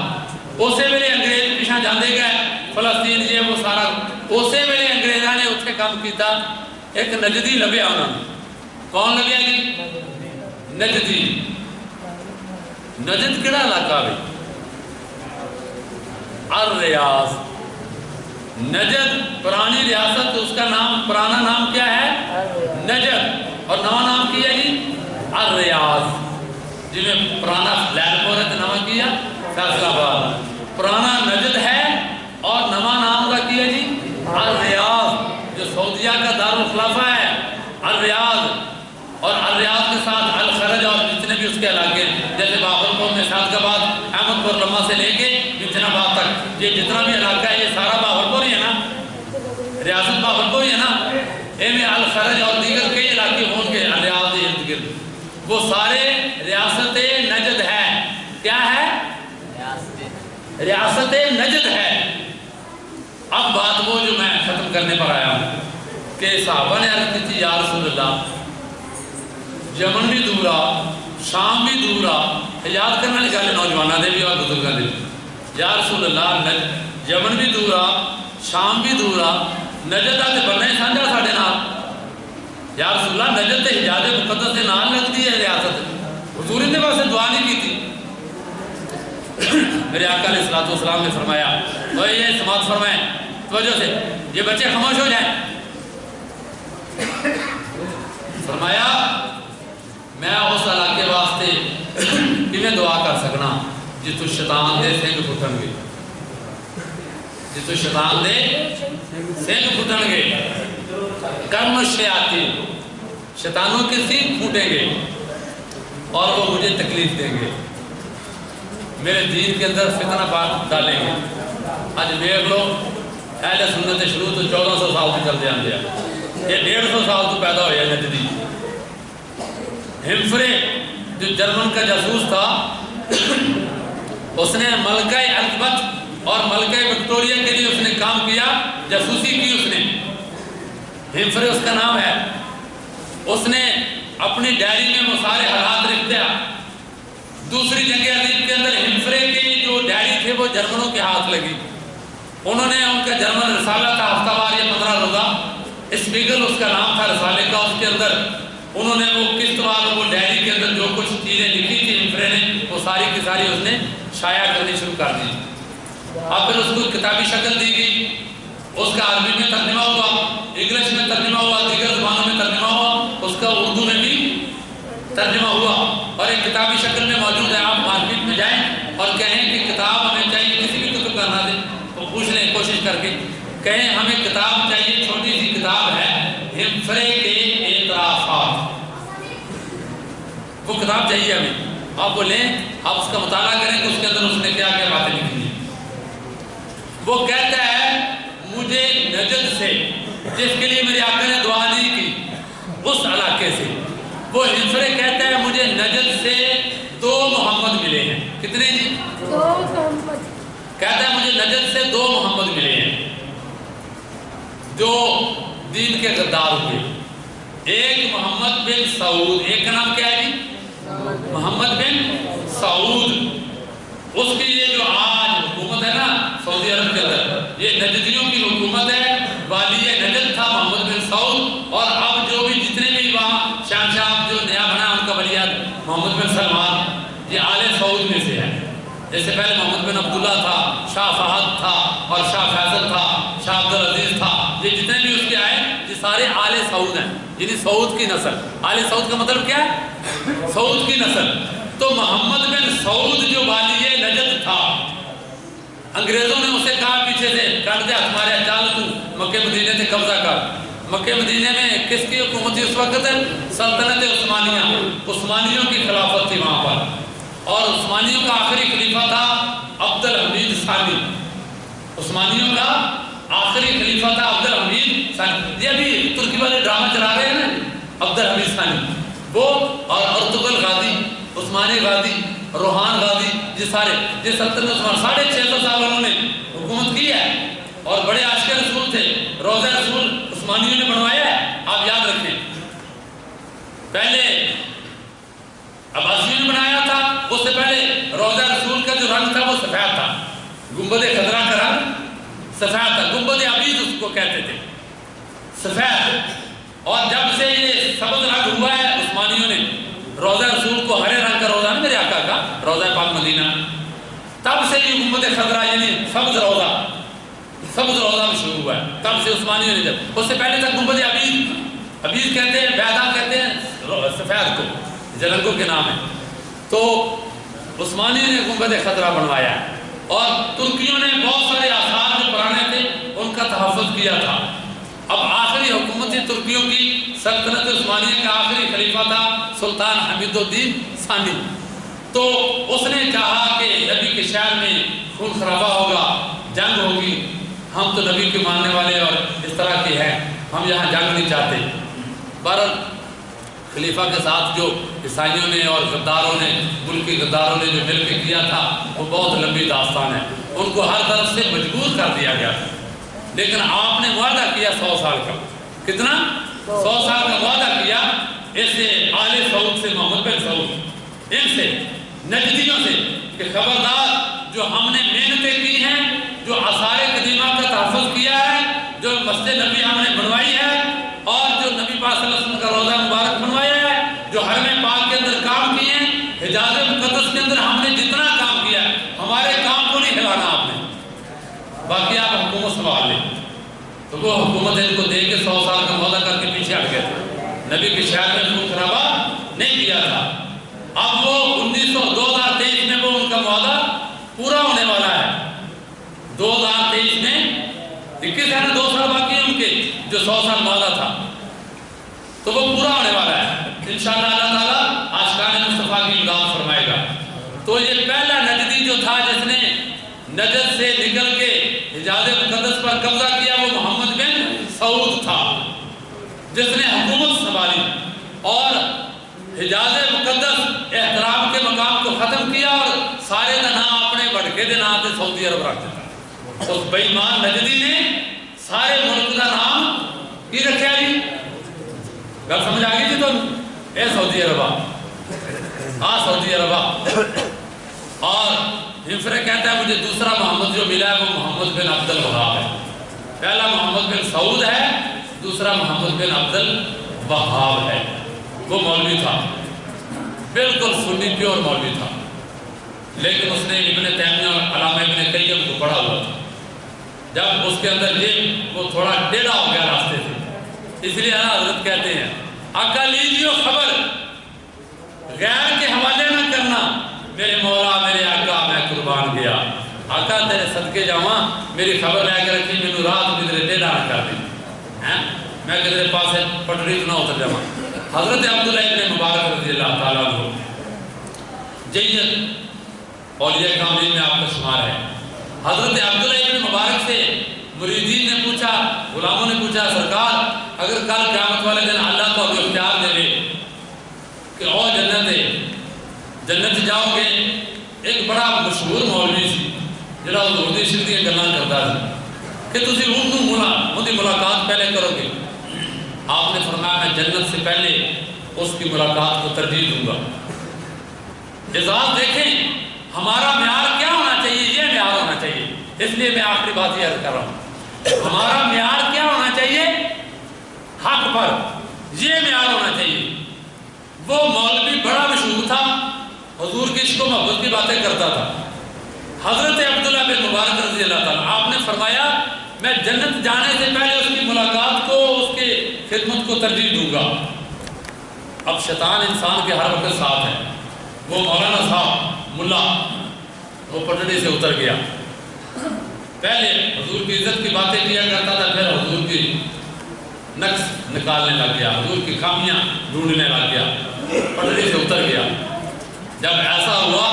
اسے ویلے انگریز پیچھا جاندے گئے، فلسطین یہ وہ سارا، اسے ویلے انگریزاں نے اتنے کام کیتا، ایک نجدی لبیا انہوں نے۔ کون لبیا جی؟ نجدی۔ نجد کیڑا علاقہ بھی؟ الریاض۔ نجد پرانی ریاست، اس کا نام، پرانا نام کیا ہے؟ نجد، اور نواں نام کیا جی؟ الریاض۔ جی میں پرانا لہلپور ہے تو نواں کیا فیصل آباد، پرانا نجد ہے اور نواں نام کا کیا جی الریاض، جو سعودیہ کا دارالخلافہ ہے الریاض، اور الریاض کے ساتھ الخرج اور جتنے بھی اس کے علاقے، جیسے بہاولپور میں سعد آباد، احمد پور لمحہ سے لے کے جتنا بات تک، یہ جتنا بھی علاقہ ہے یہ سارا بہاولپور ہی ہے نا، ریاست بہاولپور ہی ہے نا، میں الخرج اور دیگر کئی علاقے ہوں گے الریاض کے ارد گرد، وہ سارے ریاست نجد ہے۔ کیا ہے؟ ریاست نجد ہے۔ اب بات وہ جو میں ختم کرنے پر آیا ہوں کہ صحابہ نے عرض کی تھی یا رسول اللہ، یمن بھی دورا، شام بھی دورا، یاد کرنا نکالے نوجوانہ دے بھی اور بزرگاں دے بھی، یا رسول اللہ یمن بھی دورا، شام بھی دورا، نجد آتے بننے سانجا ساڑھے نال، یا رسول اللہ نجد تے حجاز مقدس دے نال لگ دی ہے ریاست، حضور نے واسے دعا نہیں کی تھی۔ میرے آقا علیہ السلام نے فرمایا، تو یہ سماعت فرمائیں توجہ سے، یہ بچے خاموش ہو جائیں، فرمایا میں اس علاقے واسطے کہ میں دعا کر سکنا جتو شیطان دے سنگ پھٹن گے، جتو شیطان دے سنگ پھٹن گے، کرم الشیاطین، شیطانوں کے سینگ پھوٹیں گے اور وہ مجھے تکلیف دیں گے، میرے دین کے اندر فتنہ بات ڈالیں گے۔ آج دیکھ لو اہل سنت شروع تو 1400 سال سے چلتے آندے ہیں، یہ 150 سال تو پیدا ہویا نجدی۔ ہمفرے جو جرمن کا جاسوس تھا، اس نے ملکہ الزبتھ اور ملکہ وکٹوریا کے لیے اس نے کام کیا، جاسوسی کی اس نے، ہمفرے اس کا نام ہے۔ اس نے اپنی ڈائری میں وہ سارے حالات لکھ دیا۔ دوسری جنگ عظیم کے اندر ہمفرے کی جو ڈائری تھے وہ جرمنوں کے ہاتھ لگی، انہوں نے ان کا جرمن رسالہ تھا ہفتہ وار یا 15 روزہ، اسپیگل اس کا نام تھا رسالے کا، اس کے اندر انہوں نے وہ قسط وار وہ ڈائری کے اندر جو کچھ چیزیں لکھی تھی ہمفرے نے، وہ ساری کی ساری اس نے شائع کرنی شروع کر دی۔ اب پھر اس کو کتابی شکل دی گئی، اس کا عربی میں ترجمہ ہوا، ترجمہ ہوا اور ایک کتابی شکل میں موجود ہے. آپ مارکیٹ میں جائیں اور کہیں کہ کتاب ہمیں چاہیے, کسی بھی کتب کا ناظر تو پوچھ لیں کوشش کر کے, کہیں ہمیں کتاب چاہیے, چھوٹی سی کتاب ہے ہمفرے کے اعترافات, وہ کتاب چاہیے ہمیں. آپ وہ لیں, آپ اس کا مطالعہ کریں کہ اس کے اندر اس نے کیا کیا باتیں لکھی ہیں. وہ کہتا ہے مجھے نجد سے, جس کے لیے میرے آقا نے دعا نہیں کی, اس علاقے سے, وہ ہمفرے کہتا ہے مجھے نجد سے 2 محمد ملے ہیں. کتنے جی؟ 2 محمد. کہتا ہے مجھے نجد سے 2 محمد ملے ہیں جو دین کے غدار ہوئے. ایک محمد بن سعود, ایک کا نام کیا ہے جی؟ محمد بن سعود. اس کی یہ جو آج حکومت ہے نا سعودی عرب کے اندر, یہ نجدیوں کی حکومت ہے. والی نجد تھا محمد بن سعود, اور اب جو بھی جتنے بھی وہاں شہنشاہ جو نیا بنا ان کا ولیعہد محمد بن سلمان, یہ آل سعود میں سے ہے. جیسے پہلے محمد بن عبداللہ تھا, شاہ فہد تھا, اور شاہ فیصل تھا, شاہ عبدالعزیز تھا, یہ جتنے بھی اس کے آئے یہ سارے آل سعود ہیں, یعنی سعود کی نسل. آل سعود کا مطلب کیا ہے؟ سعود کی نسل. تو محمد بن سعود جو والی نجد تھا, انگریزوں نے اسے کہا پیچھے سے کر دے ہمارے چال تو مکہ مدینے سے قبضہ کر. مکہ مدینے میں کس کی حکومت تھی اس وقت؟ سلطنت عثمانیہ, عثمانیوں کی خلافت تھی وہاں پر, اور عثمانیوں کا آخری خلیفہ تھا عبد الحمید ثانی. عثمانیوں کا آخری خلیفہ تھا عبد الحمید ثانی. یہ بھی ترکی والے ڈرامہ چلا رہے ہیں نا, عبد الحمید ثانی وہ, اور ارطغرل غازی, عثمانی غازی, روحان غازی, یہ سارے یہ سلطنت عثمان 650 سال انہوں نے حکومت کی ہے, اور بڑے عاشق رسول تھے. روضہ رسول عثمانیوں نے بنوایا ہے, آپ یاد رکھیں. پہلے عباسیوں نے بنایا تھا, اس سے پہلے روضہ رسول کا جو رنگ تھا وہ سفید تھا, گنبد خضرا کا رنگ سفید تھا, گنبد عبید اس کو کہتے تھے, سفید. اور جب سے یہ سبز رنگ ہوا ہے عثمانیوں نے روضہ رسول کو, ہرے رنگ کا روضہ نا میرے آقا کا روضہ پاک مدینہ, تب سے یہ گنبد خضرا یعنی سبز روضہ میں شروع ہوا ہے. تب سے عثمانیوں نے, جب اس سے پہلے تک گنبد عبید کہتے ہیں, بیضا کہتے ہیں سفید کو, جلنگوں کے نام ہے. تو عثمانیوں نے گنبد خضرا بنوایا ہے, اور ترکیوں نے بہت سارے آثار جو پرانے تھے ان کا تحفظ کیا تھا. اب آخری حکومت ترکیوں کی سلطنت عثمانیہ کا آخری خلیفہ تھا سلطان حمید الدین ثانی. تو اس نے کہا کہ نبی کے شہر میں خون خرابہ ہوگا, جنگ ہوگی, ہم تو نبی کے ماننے والے اور اس طرح کے ہیں, ہم یہاں جنگ نہیں چاہتے. بہرحال خلیفہ کے ساتھ جو عیسائیوں نے اور غداروں نے, ملکی غداروں نے جو مل کے کیا تھا وہ بہت لمبی داستان ہے. ان کو ہر طرف سے مجبور کر دیا گیا, لیکن آپ نے وعدہ کیا 100 سال کا. کتنا؟ 100 سال کا وعدہ کیا ایسے آل سعود سے, محمد بن سعود, ان سے نجدیوں سے, کہ خبردار جو ہم نے محنتیں کی ہیں, جو آثار قدیمہ کا تحفظ کیا ہے, جو مسجد نبی ہم نے بنوائی ہے, اور جو نبی پاک صلی اللہ علیہ وسلم کا روضہ مبارک بنوایا ہے, جو حرم پاک کے اندر کام کیے ہیں, حجاز مقدس کے اندر ہم نے جتنا کام کیا ہے, ہمارے کام کو نہیں ہلانا آپ نے, باقی آپ حکومت سنبھال لیں. تو وہ حکومت ان کو دے کے 100 سال کا وعدہ کر کے پیچھے ہٹ گئے تھے. نبی کے شہر میں خون خرابہ نہیں کیا تھا. اب وہ 2023 میں وہ ان کا وعدہ پورا ہونے والا ہے. 2023 میں 21 ہے نا, 2 سال باقی ہیں ان کے, جو 100 سال وعدہ تھا, تو وہ پورا ہونے والا ہے انشاءاللہ. اللہ تعالیٰ عاشقان مصطفیٰ کی امداد فرمائے گا. تو یہ پہلا نجدی جو تھا جس نے نجد سے نکل کے حجاز مقدس پر قبضہ کیا, وہ محمد بن سعود تھا, جس نے حکومت سنبھالی اور حجاز مقدس احترام کے مقام کو ختم کیا, اور سارے کا نام اپنے بڑکے دے نام سے سعودی عرب رکھ دیتا. اس بے ایمان نجدی نے سارے ملک کا نام کی رکھا جی. گل سمجھ آ گئی جی تم؟ اے سعودی عربہ, ہاں سعودی عربہ. اور ہمفرے کہتا ہے مجھے دوسرا محمد جو ملا ہے وہ محمد بن عبد الوہاب ہے. پہلا محمد بن سعود ہے, دوسرا محمد بن عبد الوہاب ہے. وہ مولوی تھا, بالکل سنی پیور مولوی تھا, لیکن اس نے ابن تیمیہ اور علامہ ابن قیم کو پڑھا ہوا تھا. جب اس کے اندر یہ وہ تھوڑا ٹیڑھا ہو گیا راستے سے, اس لیے حضرت کہتے ہیں آقا لیجیو خبر غیر کے حوالے نہ کرنا، میرے مولا میرے آقا میں قربان گیا، آقا تیرے صدقے جاواں میری خبر لے کے رکھی، مینوں رات کدھر ٹیڑھا نہ کر دیں، میں کدھر پاسے پٹڑی نہ اتر جاواں۔ حضرت عبداللہ ابن مبارک رضی اللہ تعالیٰ عنہ جید اولیاء کاملین میں آپ کا شمار ہے۔ حضرت عبداللہ ابن مبارک سے مریدین نے پوچھا، غلاموں نے پوچھا، سرکار اگر کل قیامت والے دن اللہ کو اختیار دے لے کہ او جنت جاؤ گے، ایک بڑا مشہور مولوی سی جڑا اردو شریف دی گلاں کردا سی کہ تسی اردو ملاقات پہلے کرو گے، آپ نے فرمایا میں جنت سے پہلے اس کی ملاقات کو ترجیح دوں گا۔ اعزاز دیکھیں ہمارا معیار کیا ہونا چاہیے، یہ معیار ہونا چاہیے، اس لیے میں آخری بات یہ عرض کر رہا ہوں، ہمارا معیار کیا ہونا چاہیے، حق پر یہ معیار ہونا چاہیے۔ وہ مولوی بڑا مشہور تھا، حضور کی عشق و محبت کی باتیں کرتا تھا، حضرت عبداللہ بن مبارک رضی اللہ تعالیٰ، آپ نے فرمایا میں جنت جانے سے پہلے اس کی ملاقات کو، اس کے خدمت کو ترجیح دوں گا۔ اب شیطان انسان کے ہر وقت ساتھ ہے، وہ مولانا صاحب ملا وہ پٹڑی سے اتر گیا، پہلے حضور کی عزت کی باتیں کیا کرتا تھا، پھر حضور کی نقص نکالنے لگ گیا، حضور کی خامیاں ڈھونڈنے لگ گیا، پٹڑی سے اتر گیا۔ جب ایسا ہوا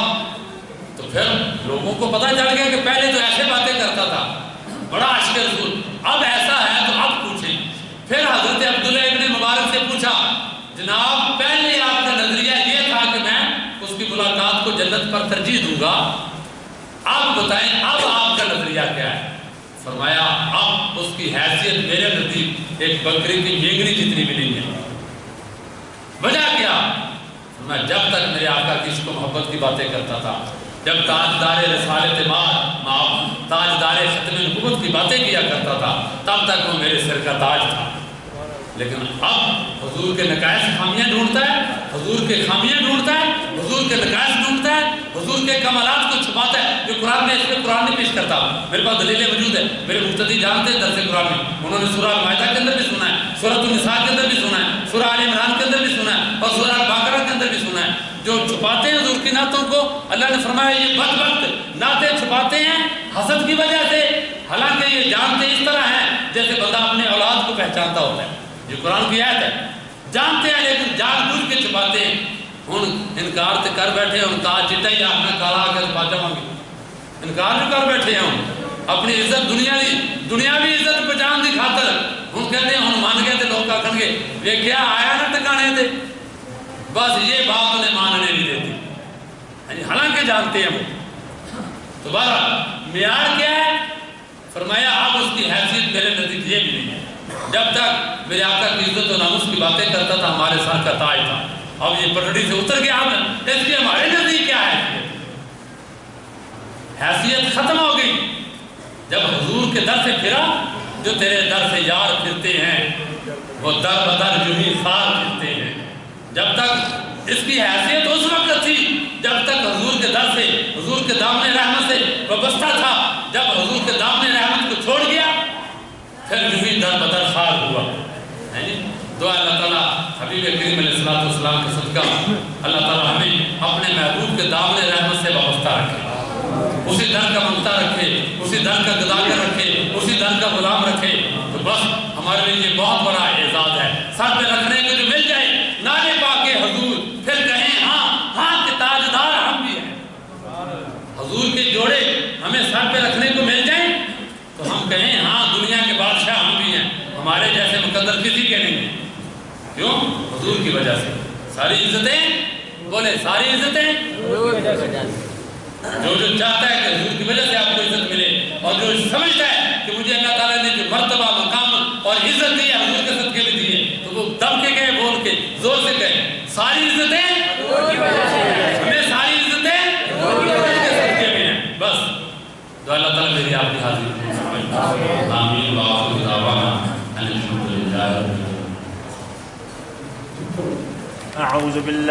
تو پھر لوگوں کو پتہ چل گیا کہ پہلے تو ایسے باتیں کرتا تھا، بڑا عشق رسول، اب ایسا ہے تو اب پوچھیں۔ پھر حضرت عبداللہ ابن مبارک سے پوچھا، جناب پہلے آپ کا نظریہ یہ تھا کہ میں اس کی ملاقات کو جنت پر ترجیح دوں گا، آپ بتائیں اب آپ کا نظریہ کیا ہے؟ فرمایا اب اس کی حیثیت میرے نزدیک ایک بکری کی مینگنی جتنی بھی نہیں ہے۔ وجہ کیا؟ میں جب تک میرے آقا کی عشق و محبت کی باتیں کرتا تھا، جب تاجدار رسالت تاجدار ختم نبوت کی باتیں کیا کرتا تھا، تب تک وہ میرے سر کا تاج تھا۔ لیکن اب حضور کے نقائص خامیاں ڈھونڈتا ہے، حضور کے خامیاں ڈھونڈتا ہے، حضور کے نقائص ڈھونڈتا ہے، حضور کے کمالات کو چھپاتا ہے، جو قرآن میں اس میں قرآن نہیں پیش کرتا۔ میرے پاس دلیلیں موجود ہیں، میرے مقتدی جانتے ہیں درس قرآن میں، انہوں نے سورہ المائدہ کے اندر بھی سنا ہے، سورۃ النساء کے اندر بھی سنا ہے، سورہ آل عمران کے اندر بھی سنا ہے، اور سورہ البقرہ کے اندر بھی سنا ہے۔ جو چھپاتے ہیں حضور کی نعتوں کو، اللہ نے فرمایا یہ بدبخت نعتیں چھپاتے ہیں حسد کی وجہ سے، حالانکہ یہ جانتے اس طرح ہیں جیسے بندہ اپنے اولاد کو پہچانتا ہوتا ہے۔ یہ قرآن کی آیت ہے، جانتے ہیں لیکن جان بوجھ کے چھپاتے ہیں۔ ہن انکار تے کر بیٹھے ہیں، کہا چٹا ہی آپ نے کالا کے پاجا مانگی، انکار جو کر بیٹھے ہیں ہم اپنی عزت دنیاوی عزت بچان دی خاطر ہن کہتے ہیں ہن مان گئے تے لوگ آکھن گے ویکھیا آیا نہ ٹکانے تے، بس یہ بات انہیں ماننے نہیں دیتی، حالانکہ جانتے ہیں وہ۔ تو بہرحال معیار کیا ہے؟ فرمایا اب اس کی حیثیت میرے نزدیک یہ بھی نہیں ہے، جب تک میرے آقا کی عزت و ناموس کی باتیں کرتا تھا ہمارے سر کا تاج تھا، اب یہ پٹڑی سے اتر گیا، اب اس کی ہمارے نزدیک کیا ہے؟ حیثیت ختم ہو گئی۔ جب حضور کے در سے پھرا، جو تیرے در سے یار پھرتے ہیں وہ در بدر جو ہی سار پھرتے ہیں۔ جب تک اس کی حیثیت اس وقت تھی جب تک حضور کے در سے، حضور کے دامن رحمت سے وابستہ تھا، جب حضور کے دامن رحمت کو چھوڑ گیا پھر جو ہی در بدر خار ہوا۔ دعا اللہ تعالیٰ حبیب کریم علیہ السلام کے صدقہ اللہ تعالیٰ ہمیں اپنے محبوب کے دامن رحمت سے وابستہ رکھے، اسی در کا منگتا رکھے، اسی در کا گداگر رکھے، اسی در کا غلام رکھے، تو بس ہمارے لیے یہ بہت بڑا اعزاز ہے۔ سر پہ رکھنے کو جو مل جائے نعرے پاکے حضور، پھر کہیں ہاں ہاں کے تاجدار ہم بھی ہیں، حضور کے جوڑے ہمیں سر پہ رکھنے کو مل جائیں تو ہم کہیں ہاں دنیا کے بادشاہ ہم بھی ہیں، ہمارے جیسے مقدر کسی کے نہیں ہیں۔ کیوں؟ حضور کی وجہ سے ساری عزتیں، بولے ساری عزتیں، جو چاہتا ہے کہ حضور کی وجہ سے آپ کو عزت ملے، اور جو سمجھتا ہے کہ مجھے اللہ تعالیٰ نے جو مرتبہ مقام اور عزت دی ہے حضور کے صدقے میں دی ہے، تو وہ دب کے کہے، بول کے زور سے کہے ساری عزتیں ہمیں، ساری عزتیں حضور کے صدقے میں ہیں۔ بس تو اللہ تعالیٰ میری آپ کی حاضری آمین وآخر دعوانا الحمدللہ۔ اعوذ باللہ